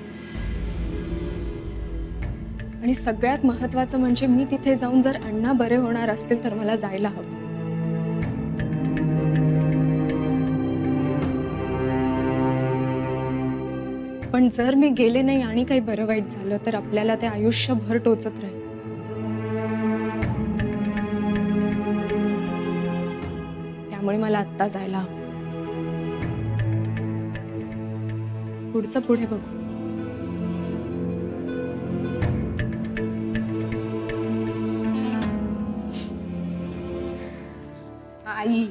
आणि सगळ्यात महत्वाचं म्हणजे मी तिथे जाऊन जर अण्णा बरे होणार असतील तर मला जायला हवं. पण जर मी गेले नाही आणि काही बरं वाईट झालं तर आपल्याला ते आयुष्यभर टोचत राहील. त्यामुळे मला आत्ता जायला हवं. पुढचं पुढे बघू. आई,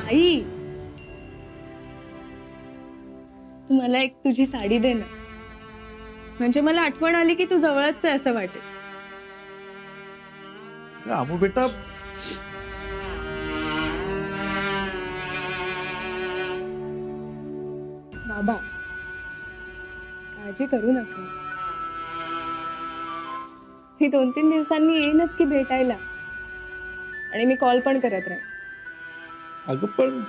आई, तू मला एक तुझी साडी दे ना. म्हणजे मला आठवण आली की तू जवळच आहे असं वाटेल. अमू बेटा, बाबा, काळजी करू नका. मी 2-3 दिवसांनी येईनच की भेटायला. आणि मी कॉल पण करत राहील. अगं पण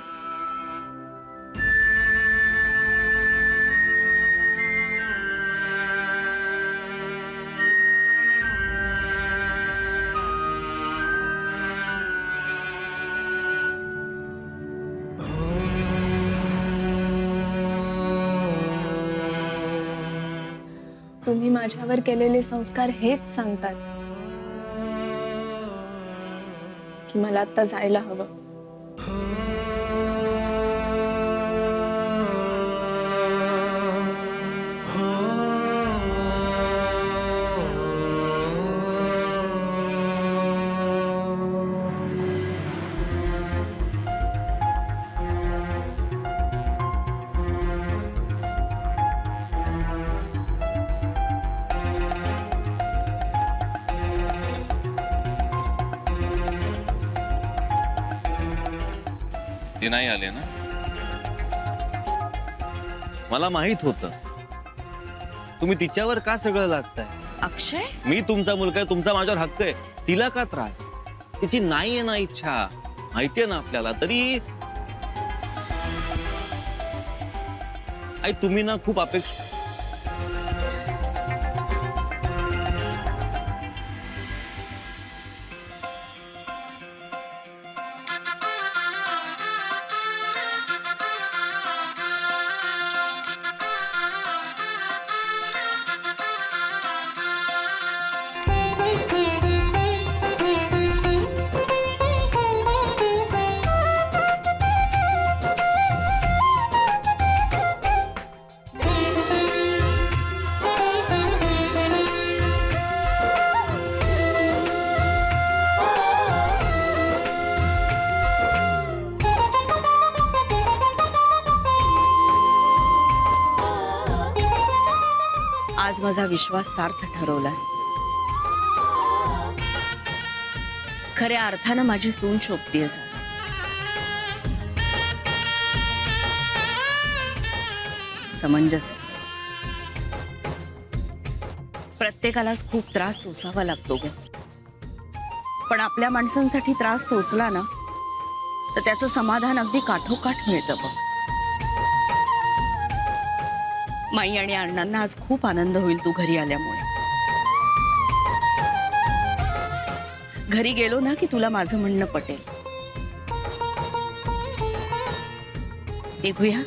तुम्ही माझ्यावर केलेले संस्कार हेच सांगतात की मला आता जायला हवं. ते नाही आले ना. मला माहित होतं तुम्ही तिच्यावर का सगळं लागताय. अक्षय, मी तुमचा मुलगा आहे, तुमचा माझ्यावर हक्क आहे. तिला का त्रास. तिची नाहीये ना इच्छा, माहितीये ना आपल्याला. तरी आई तुम्ही ना खूप अपेक्षा. आज माझा विश्वास सार्थ ठरवलास. खऱ्या अर्थानं माझी सून शोभतीयस आज. समंजस आहेस. प्रत्येकालाच खूप त्रास सोसावा लागतो ग, पण आपल्या माणसांसाठी त्रास सोसला ना तर त्याचं समाधान अगदी काठोकाठ मिळतं बघ. माई आणि अण्णांना आज खूप आनंद होईल तू घरी आल्यामुळे. घरी गेलो ना की तुला माझं म्हणणं पटेल. निघूया.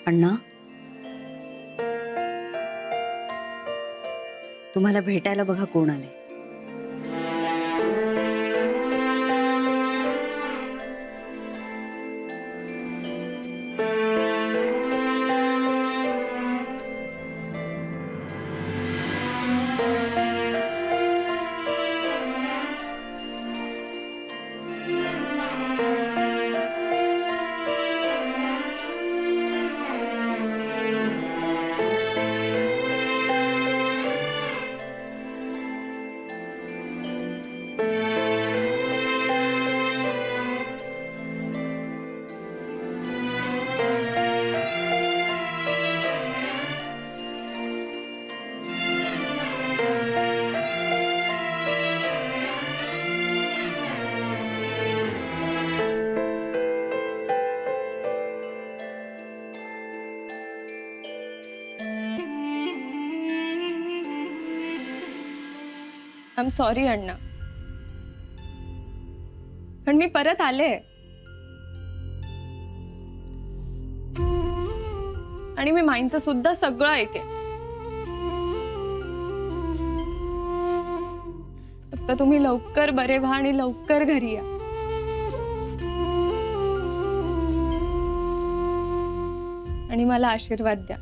अण्णा, तुम्हाला भेटायला बघा कोण आले. आय एम सॉरी अण्णा, पण मी परत आले आणि मी माईंचं सुद्धा सगळं ऐके. फक्त तुम्ही लवकर बरे व्हा आणि लवकर घरी या. आणि मला आशीर्वाद द्या.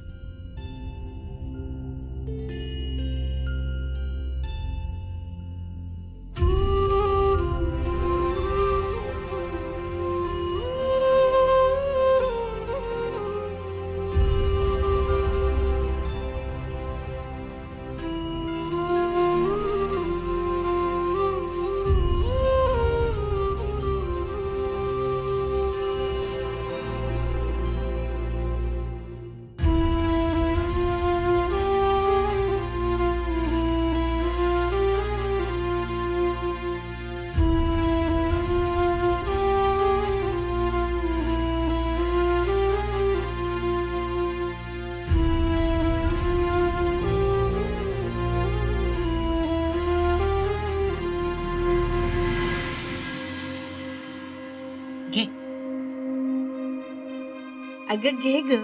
घे. अगं घे ग.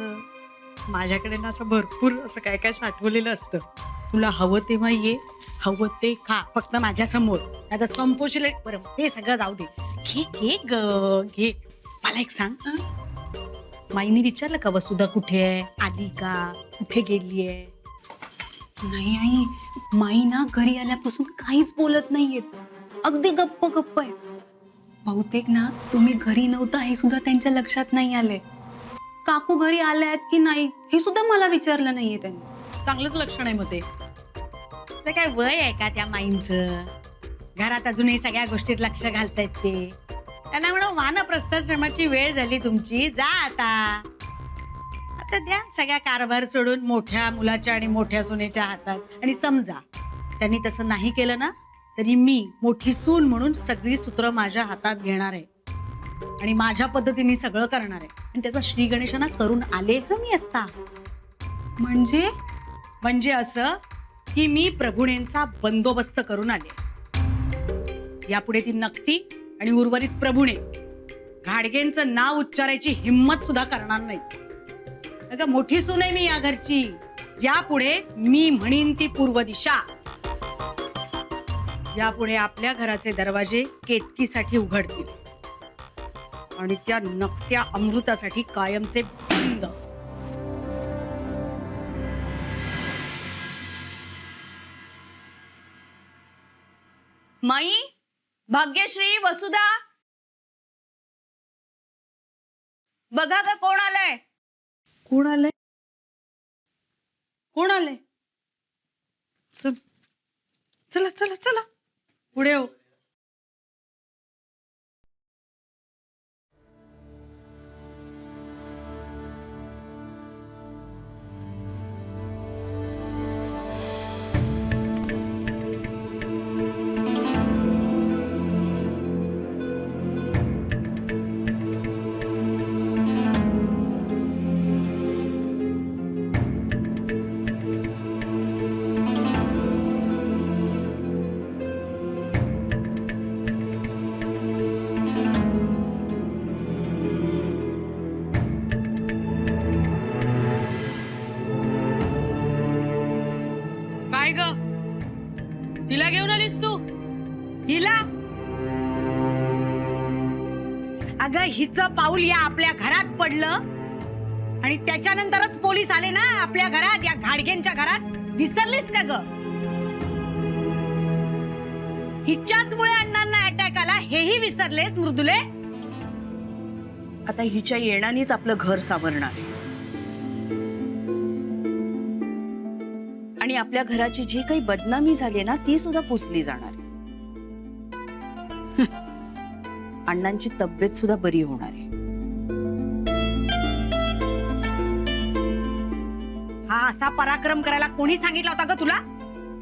माझ्याकडे ना असं भरपूर असं काय काय साठवलेलं असतं. तुला हवं तेव्हा ये, हवं ते खा, फक्त माझ्या समोर. आता संपोशील बरं, ते सगळं जाऊ दे. घे घे ग घे. मला एक सांग, माईने विचारलं का वसुधा कुठे आहे, आली का, कुठे गेलीये? नाही आई, माई ना घरी आल्यापासून काहीच बोलत नाहीयेत, अगदी गप्प गप्प आहे. बहुतेक ना तुम्ही घरी नव्हता हे सुद्धा त्यांच्या लक्षात नाही आले. काकू घरी आल्या आहेत की नाही हे सुद्धा मला विचारलं नाहीये त्यांनी. चांगलंच लक्षण आहे मग ते. ते काय वय आहे का त्या माईंचं? घरात अजूनही सगळ्या गोष्टीत लक्ष घालतायत ते. त्यांना म्हणून वानप्रस्थाश्रमाची वेळ झाली तुमची, जा आता. आता द्या सगळ्या कारभार सोडून मोठ्या मुलाच्या आणि मोठ्या सुनेच्या हातात. आणि समजा त्यांनी तसं नाही केलं ना, तरी मी मोठी सून म्हणून सगळी सूत्र माझ्या हातात घेणार आहे आणि माझ्या पद्धतीने सगळं करणार आहे. आणि त्याचा श्री गणेशांना करून आले का मी आता. म्हणजे असं की मी प्रभुणेंचा बंदोबस्त करून आले. यापुढे ती नक्ती आणि उर्वरित प्रभुणे घाडगेंचं नाव उच्चारायची हिम्मत सुद्धा करणार नाही. अगं मोठी सून आहे मी या घरची. यापुढे मी म्हणीन ती पूर्व दिशा. यापुढे आपल्या घराचे दरवाजे केतकीसाठी उघडतील आणि त्या नकट्या अमृतासाठी कायमचे बंद. माई, भाग्यश्री, वसुधा, बघा ग कोण आलंय. कोण आलंय? कोण आलंय? चला चला चला पुढे हो. काय ग, हिला घेऊन आलीस तू? हिला? अगं हिचं पाऊल या आपल्या घरात पडलं आणि त्याच्यानंतरच पोलीस आले ना आपल्या घरात, या घाडगेंच्या घरात. विसरलीस का ग? हिच्याच मुळे अण्णांना अटॅक आला हेही विसरलेस मृदुले? आता हिच्या येण्यानेच आपलं घर सावरणार आहे आणि आपल्या घराची जी काही बदनामी झाली ना ती सुद्धा पुसली जाणार. अण्णांची तब्येत सुद्धा बरी होणार आहे. हा असा पराक्रम करायला कोणी सांगितला होता ग तुला?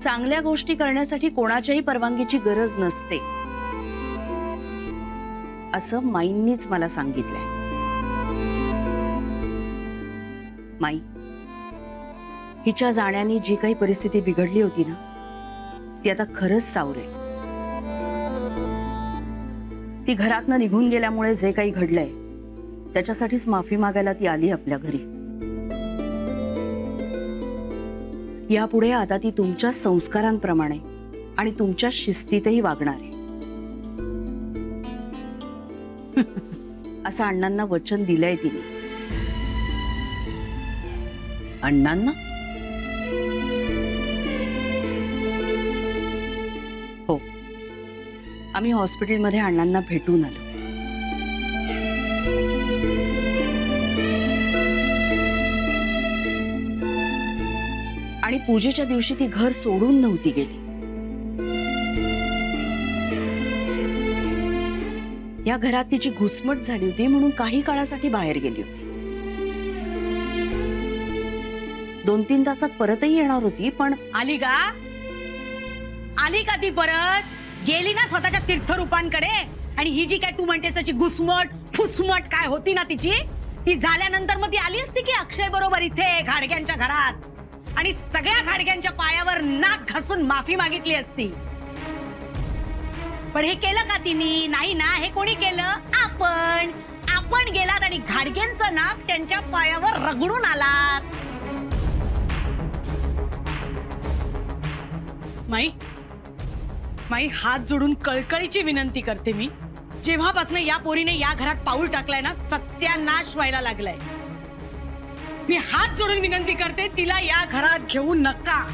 चांगल्या गोष्टी करण्यासाठी कोणाच्याही परवानगीची गरज नसते असं माईंनीच मला सांगितलंय. माई, हिच्या जाण्याने जी काही परिस्थिती बिघडली होती ना ती आता खरंच सावरेल. ती घरातनं निघून गेल्यामुळे जे काही घडलंय त्याच्यासाठीच माफी मागायला ती आली आपल्या घरी. यापुढे आता ती तुमच्या संस्कारांप्रमाणे आणि तुमच्या शिस्तीतही वागणार आहे. असं अण्णांना वचन दिलंय तिने. अण्णांना? हो, आम्ही हॉस्पिटलमध्ये अण्णांना भेटून आलो. आणि पूजेच्या दिवशी ती घर सोडून नव्हती गेली. या घरात तिची घुसमट झाली होती म्हणून काही काळासाठी बाहेर गेली होती. 2-3 तासात परतही येणार होती पण आली का? आली का ती परत? गेली ना स्वतःच्या तीर्थरूपांकडे. आणि ही जी काय तू म्हणतेस त्याची घुसमट फुसमट काय होती ना तिची, ती झाल्यानंतर मग ती आली असती की अक्षय बरोबर इथे घाडग्यांच्या घरात आणि सगळ्या घाडग्यांच्या पायावर नाक घासून माफी मागितली असती. पण हे केलं का तिने? नाही ना, हे कोणी केलं? आपण गेलात आणि घाडगेंचं नाक त्यांच्या पायावर रगडून आलात. माई हात जोडून कळकळीची विनंती करते मी. जेव्हापासून या पोरीने या घरात पाऊल टाकलाय ना, सत्यानाश व्हायला लागलाय. मी हात जोडून विनंती करते, तिला या घरात घेऊ नका.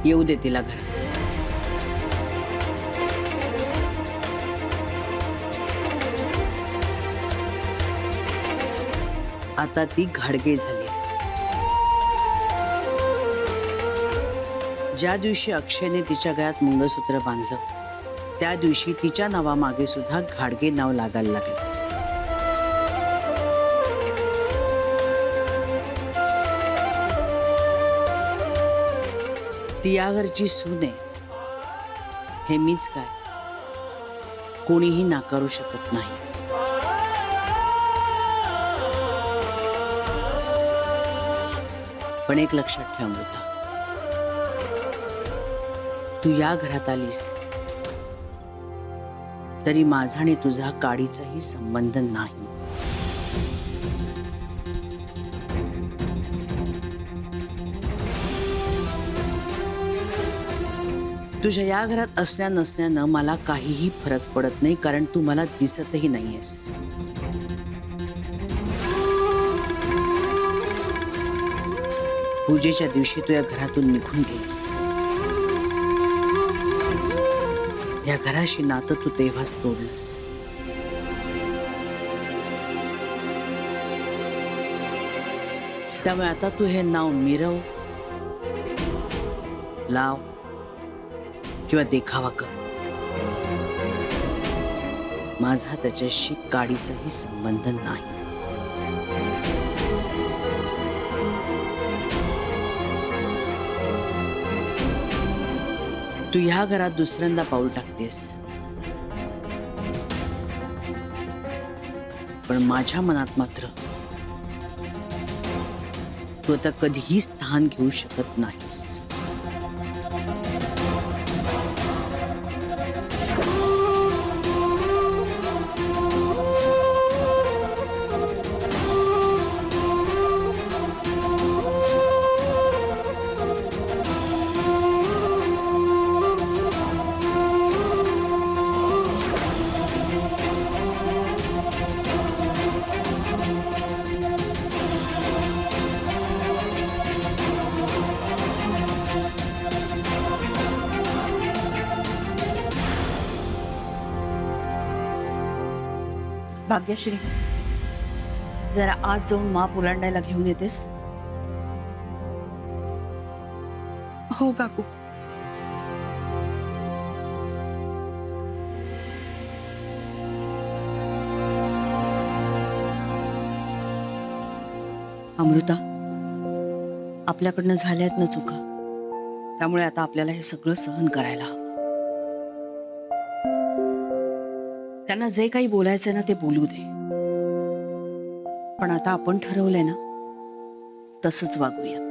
येऊ दे तिला घरात. आता ती घाडगे झाली. ज्या दिवशी अक्षयने तिच्या गळ्यात मंगळसूत्र बांधलं, त्या दिवशी तिच्या नावामागे सुद्धा घाडगे नाव लागायला लागले. ती या घरची सून आहे हे मीच काय कोणीही नाकारू शकत नाही. पण एक लक्षात ठेव अमृता, तू या घरात आलीस तरी माझा आणि तुझा काडीचाही संबंध नाही. तुझ्या या घरात असण्या नसण्यानं मला काहीही फरक पडत नाही, कारण तू मला दिसतही नाहीयेस. पूजेच्या दिवशी तू या घरातून निघून गेलीस. या घराशी नातं तू तेव्हाच तोडलंस. त्यामुळे आता तू हे नाव मिरव, लाव किंवा देखावा कर, माझा त्याच्याशी काडीचाही संबंध नाही. तू ह्या घरात दुसऱ्यांदा पाऊल टाकतेस, पण माझ्या मनात मात्र तू आता कधीही स्थान घेऊ शकत नाहीस. भाग्यश्री, जरा आज जाऊन माप ओलांडायला घेऊन येतेस? हो काकू. अमृता, आपल्याकडनं झाल्यात ना चुका, त्यामुळे आता आपल्याला हे सगळं सहन करायला हवं. त्यांना जे काही बोलायचंय ना ते बोलू दे, पण आता आपण ठरवलंय ना तसंच वागूयात.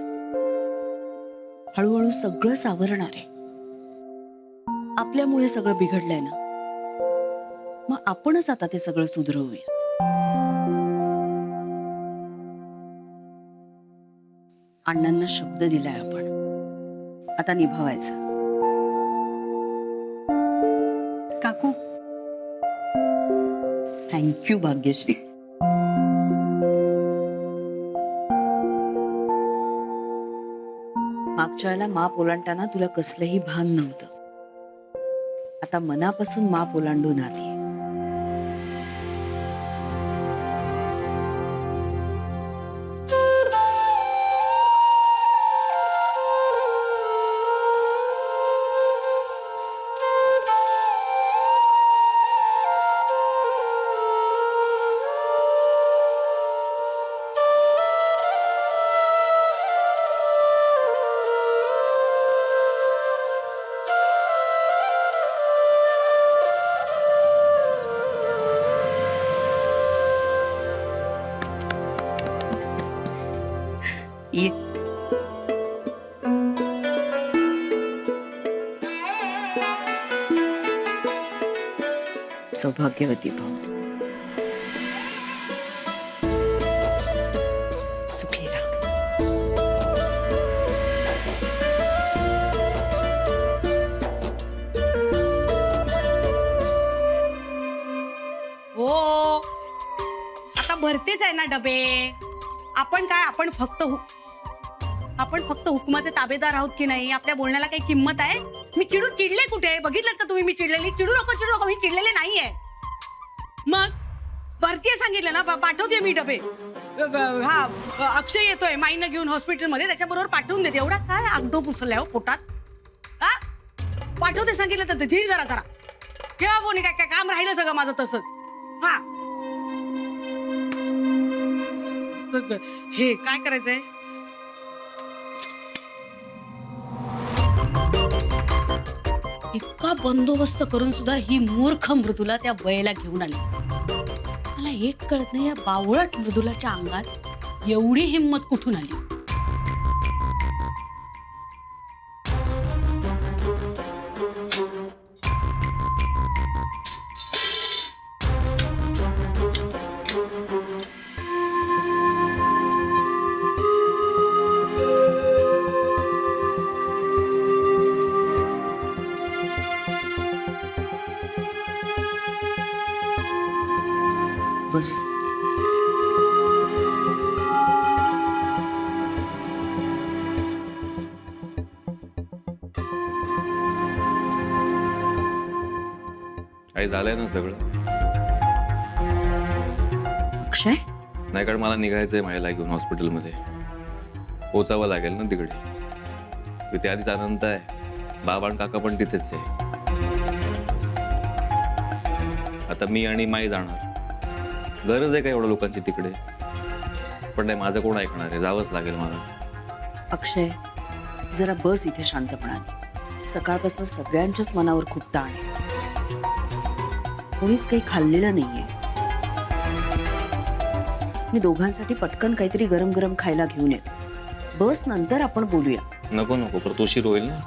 हळूहळू सगळं सावरणार आहे. आपल्यामुळे सगळं बिघडलंय ना, मग आपणच आता ते सगळं सुधरवूया. अण्णांना शब्द दिलाय आपण, आता निभावायचा. काकू थँक्यू भाग्यश्री. मागच्या वेळेला माप ओलांडताना तुला कसलंही भान नव्हतं. आता मनापासून माप ओलांडून आली. ये. सौभाग्यवती भाऊ, सुखी राहा. हो, आता भरतेच आहे ना डबे. आपण काय, आपण फक्त हुकमाचे ताबेदार आहोत की नाही? आपल्या बोलण्याला काही किंमत आहे? मी चिडले कुठे? बघितलं का तुम्ही मी चिडलेली? चिडू नको, मी चिडलेले नाहीये. मग भरतीये सांगितलं ना, पाठवते मी डबे. हा, अक्षय येतोय माईनं घेऊन हॉस्पिटलमध्ये, त्याच्याबरोबर पाठवून देते. एवढा काय आगडो पुसलाय हो पोटात? हा, पाठवते सांगितलं तर धीर जरा केव्हा बोनी काय काम राहिलं सगळं माझं तसंच. हा, हे काय करायचंय? इतका बंदोबस्त करून सुद्धा ही मूर्ख मृदुला त्या वयला घेऊन आली. मला एक कळत नाही, या बावळट मृदुलाच्या अंगात एवढी हिंमत कुठून आली? बस. काही झालंय ना सगळं? अक्षय, नाही, कारण मला निघायचंय मायला घेऊन हॉस्पिटलमध्ये. पोचावं लागेल ना तिकडे. तिथे आधीच आनंद आहे, बाबा आणि काका पण तिथेच आहे. आता मी आणि माई जाणार. गरज आहे का एवढ्या लोकांची तिकडे? पण नाही, माझं कोण ऐकणार आहे? जावंच लागेल मला. अक्षय, जरा बस इथे शांतपणाने. सकाळपासून सगळ्यांच्याच मनावर खूप ताण आहे. कोणीच काही खाल्लेलं नाहीये. मी दोघांसाठी पटकन काहीतरी गरम गरम खायला घेऊन येतो. बस नंतर आपण बोलूया. नको परत उशीर होईल ना.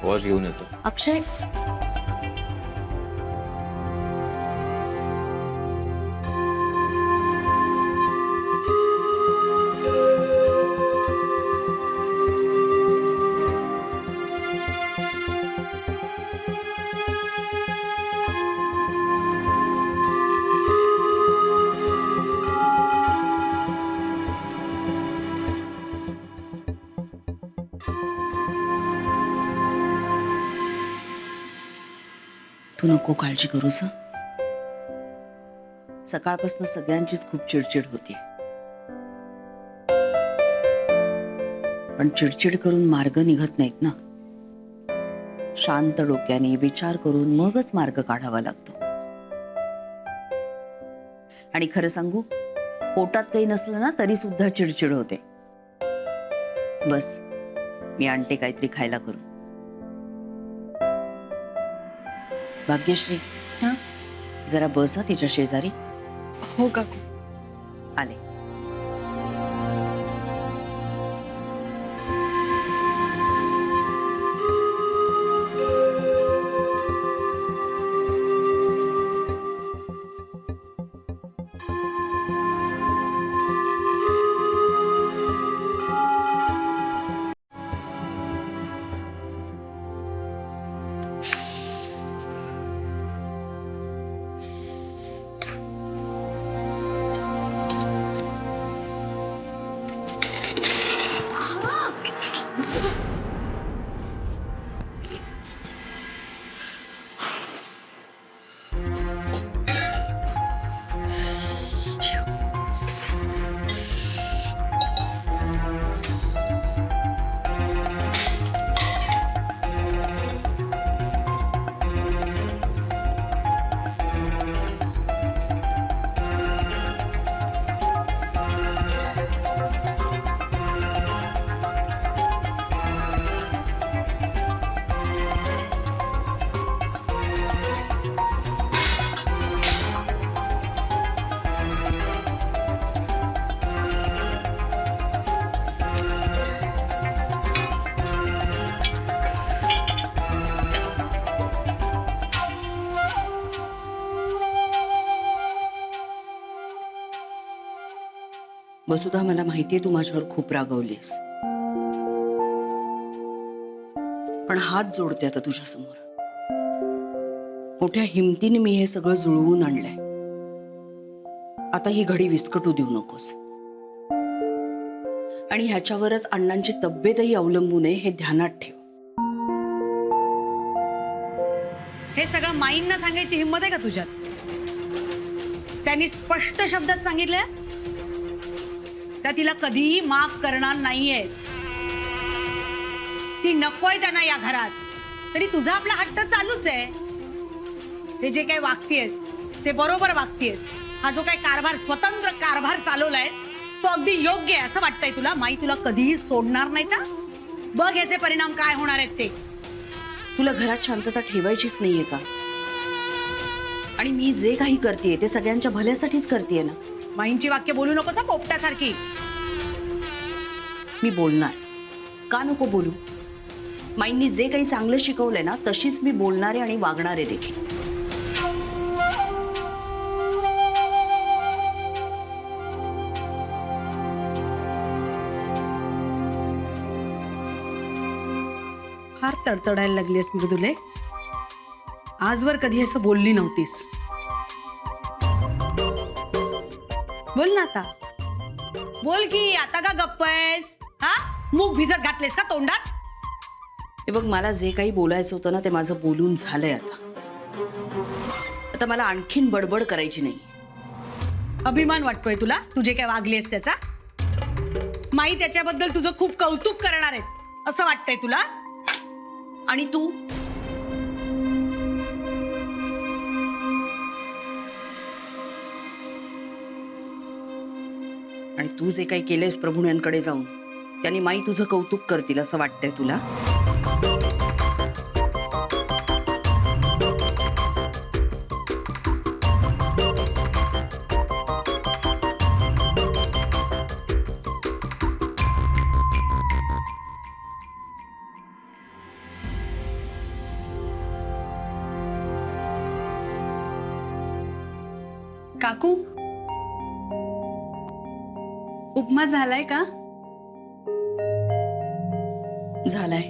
वर घेऊन येतो. अक्षय, तू नको काळजी करूस. सकाळपासून सगळ्यांचीच खूप चिडचिड होती. पण चिडचिड करून मार्ग निघत नाहीत ना. शांत डोक्याने विचार करून मगच मार्ग काढावा लागतो. आणि खरं सांगू, पोटात काही नसलं ना तरी सुद्धा चिडचिड होते. बस, मी आणते काहीतरी खायला करून. भाग्यश्री, हा? जरा बसा तिच्या शेजारी. हो काकू. आले. वसुधा, मला माहितीये तू माझ्यावर खूप रागवलीस, पण हात जोडते आता तुझ्या समोर. मोठ्या हिमतीने मी हे सगळं जुळवून आणलंय. आता ही घडी विस्कटू देऊ नकोस. आणि ह्याच्यावरच अण्णांची तब्येतही अवलंबून आहे हे ध्यानात ठेव. हे सगळं माईंना सांगायची हिंमत आहे का तुझ्यात? त्यांनी स्पष्ट शब्दात सांगितलंय त्या तिला कधीही माफ करणार नाहीये. ती नकोय त्यांना या घरात. तरी तुझा आपला हट्ट चालूच आहे. हे जे काही वागतेस ते बरोबर वागतेस. हा जो काही कारभार, स्वतंत्र कारभार चालवलायस तो अगदी योग्य आहे असं वाटतंय तुला? माई तुला कधीही सोडणार नाही का? बघ याचे परिणाम काय होणार आहेत ते. तुला घरात शांतता ठेवायचीच नाहीये का? आणि मी जे काही करतेय ते सगळ्यांच्या भल्यासाठीच करतेय ना. माईंची वाक्य बोलू नकोस हं, पोपटासारखी. मी बोलणार. का नको बोलू? माईंनी जे काही चांगलं शिकवलंय ना तशीच मी बोलणारे आणि वागणारे देखील. फार तडतडायला लागलीस मृदुले. आजवर कधी असं बोलली नव्हतीस. बोल ना आता. बोल की आता का गप्प आहेस? हा, मूग भिजत घातलेस का तोंडात? हे बघ, मला जे काही बोलायचं होतं ना ते माझं बोलून झालंय. आता मला आणखीन बडबड करायची नाही. अभिमान वाटतोय तुला तू जे काय वागलीस त्याचा? माई त्याच्याबद्दल तुझं खूप कौतुक करणार आहेत असं वाटतंय तुला? आणि तू? आणि तू जे काही केलेस प्रभूण्यांकडे जाऊन त्यांनी माई तुझं कौतुक करतील असं वाटतंय तुला? काकू, उपमा झालाय का? झालाय.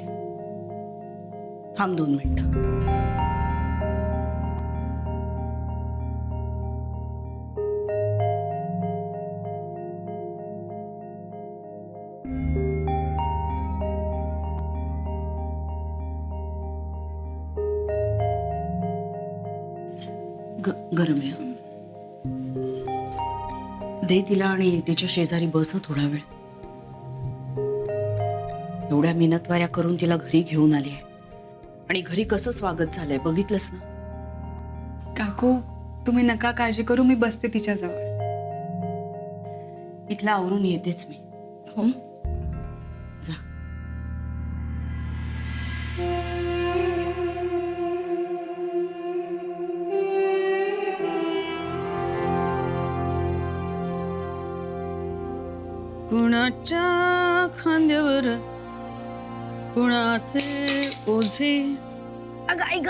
थांब 2 मिनिटं. गरम आहे. दे तिला आणि तिच्या शेजारी बस थोडा वेळ. एवढ्या मिनतवाऱ्या करून तिला घरी घेऊन आली आहे आणि घरी कसं स्वागत झालंय बघितलंस ना. काकू, तुम्ही नका काळजी करू, मी बसते तिच्याजवळ. इथला आवरून येतेच मी. हो. जा. कुणाच्या खांद्यावर कुणाचे ओझे, अगं आई ग,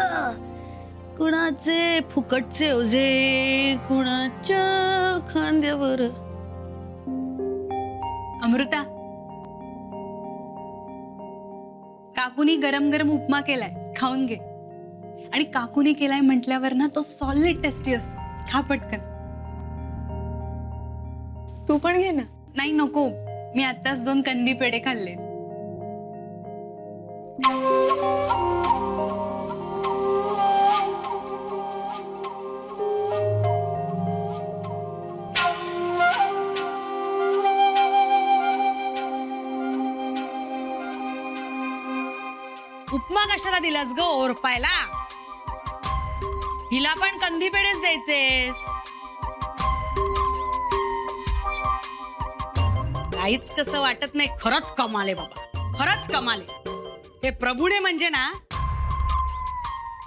कुणाचे फुकटचे ओझे, कुणाच्या खांद्यावर. अमृता, काकूनी गरम गरम उपमा केलाय, खाऊन घे. आणि काकूनी केलाय म्हटल्यावर ना तो सॉलिड टेस्टी असतो. खा पटकन. तू पण घे ना. नाही नको, मी आत्ताच 2 कंदी पेढे खाल्ले. उपमा कशाला दिलास ग ओरपायला? हिला पण कंदी पेढेच द्यायचेस. काहीच कसं वाटत नाही. खरंच कमाल आहे बाबा, खरंच कमाल आहे. हे प्रभूने म्हणजे ना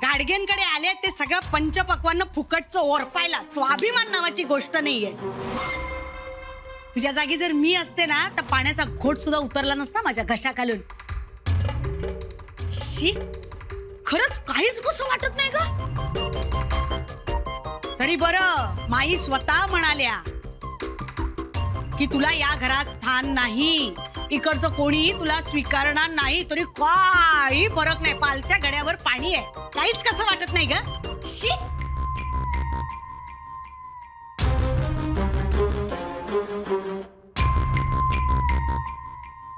गाडगेंकडे आले ते सगळं पंचपक्वान्न फुकटचं ओरपायला. स्वाभिमान नावाची गोष्ट नाहीये. तुझ्या जागी जर मी असते ना तर पाण्याचा घोट सुद्धा उतरला नसता माझ्या घशाखालून. शी, खरंच काहीच कसं वाटत नाही का? तरी बरं माई स्वतः म्हणाल्या की तुला या घरात स्थान नाही, इकडचं कोणी तुला स्वीकारणार नाही. तरी काही फरक नाही, पालत्या घड्यावर पाणी आहे. काहीच कसं वाटत नाही ग. शी.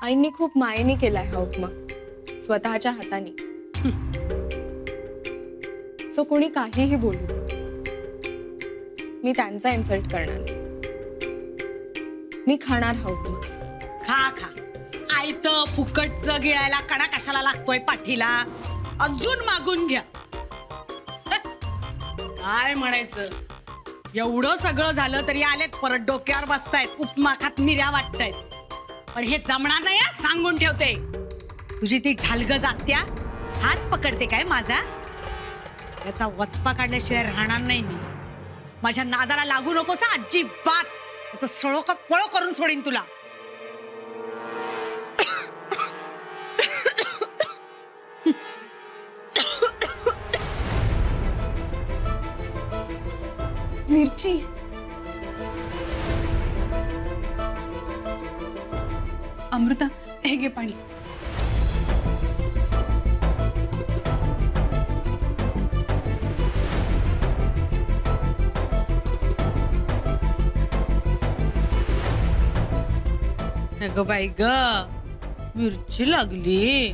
आईंनी खूप मायेने केलाय हा उपमा, स्वतःच्या हाताने. सो कोणी काहीही बोलू दे, मी त्यांचा इन्सल्ट करणार नाही. मी खाणार हा उपमा. खा खा. आयत फुकटचं गिळायला कडा कशाला लागतोय पाठीला? अजून मागून घ्या. काय म्हणायचं, एवढं सगळं झालं तरी आलेत परत डोक्यावर बसतायत, उपमा खात मिऱ्या वाटतायत. पण हे जमणार नाही हा, सांगून ठेवते. तुझी ती ढालग जात्या हात पकडते काय माझा? त्याचा वचपा काढल्याशिवाय राहणार नाही मी. माझ्या नादाला लागू नकोस अजिबात. सळो का पळो करून सोडीन तुला. मिरची. अमृता, हे घे पाणी. अगं बाई ग, मिरची लागली.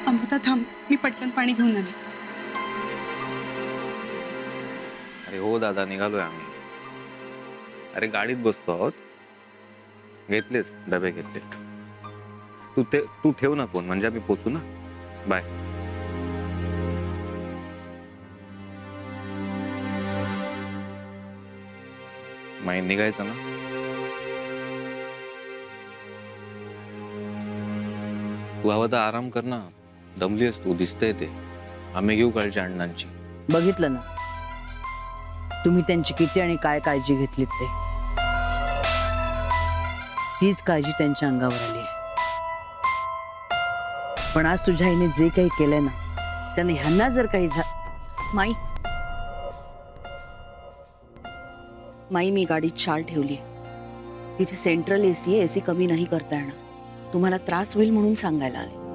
अमृता थांब, मी पटकन पाणी घेऊन आले. अरे हो दादा, निघालोय आम्ही. अरे गाडीत बसतो आहोत. घेतलेत डबे, घेतलेत. तू ठेव ना फोन, म्हणजे आम्ही पोचू ना. बाय. माई निघायचं ना. तू हवं तर आराम कर ना. दमलीस तू, दिसतंय ते. आम्ही घेऊ काळजी अण्णांची. बघितलं ना तुम्ही त्यांची किती आणि काय काळजी घेतलीत ते. तीच काळजी त्यांच्या अंगावर आली आहे. पण आज तुझ्या आईने जे काही केलंय ना, त्याने ह्यांना जर काही माई, माई मी गाडीत शाल ठेवली. तिथे सेंट्रल एसी आहे, एसी कमी नाही करता येणार. तुम्हाला त्रास होईल म्हणून सांगायला आले.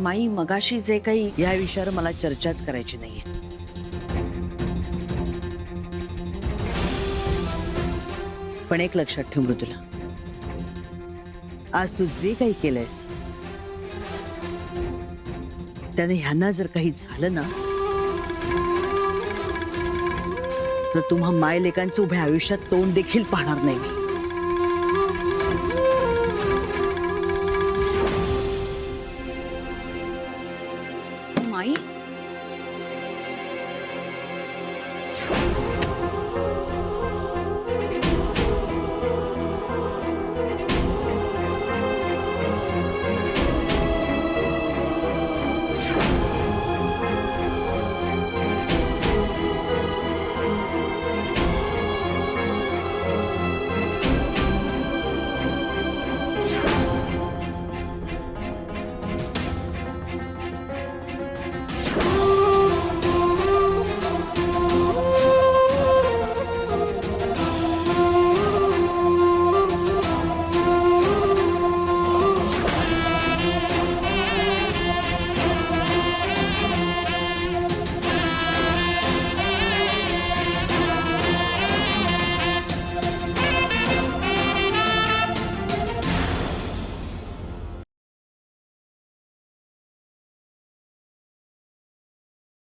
माई, मगाशी जे काही या विषयावर मला चर्चाच करायची नाहीये. पण एक लक्षात ठेव मृदुला, आज तू जे काही केलंयस त्याने ह्यांना जर काही झालं ना, तर तुम्हा मायलेकांचं उभ्या आयुष्यात तोंड देखील पाहणार नाही मी.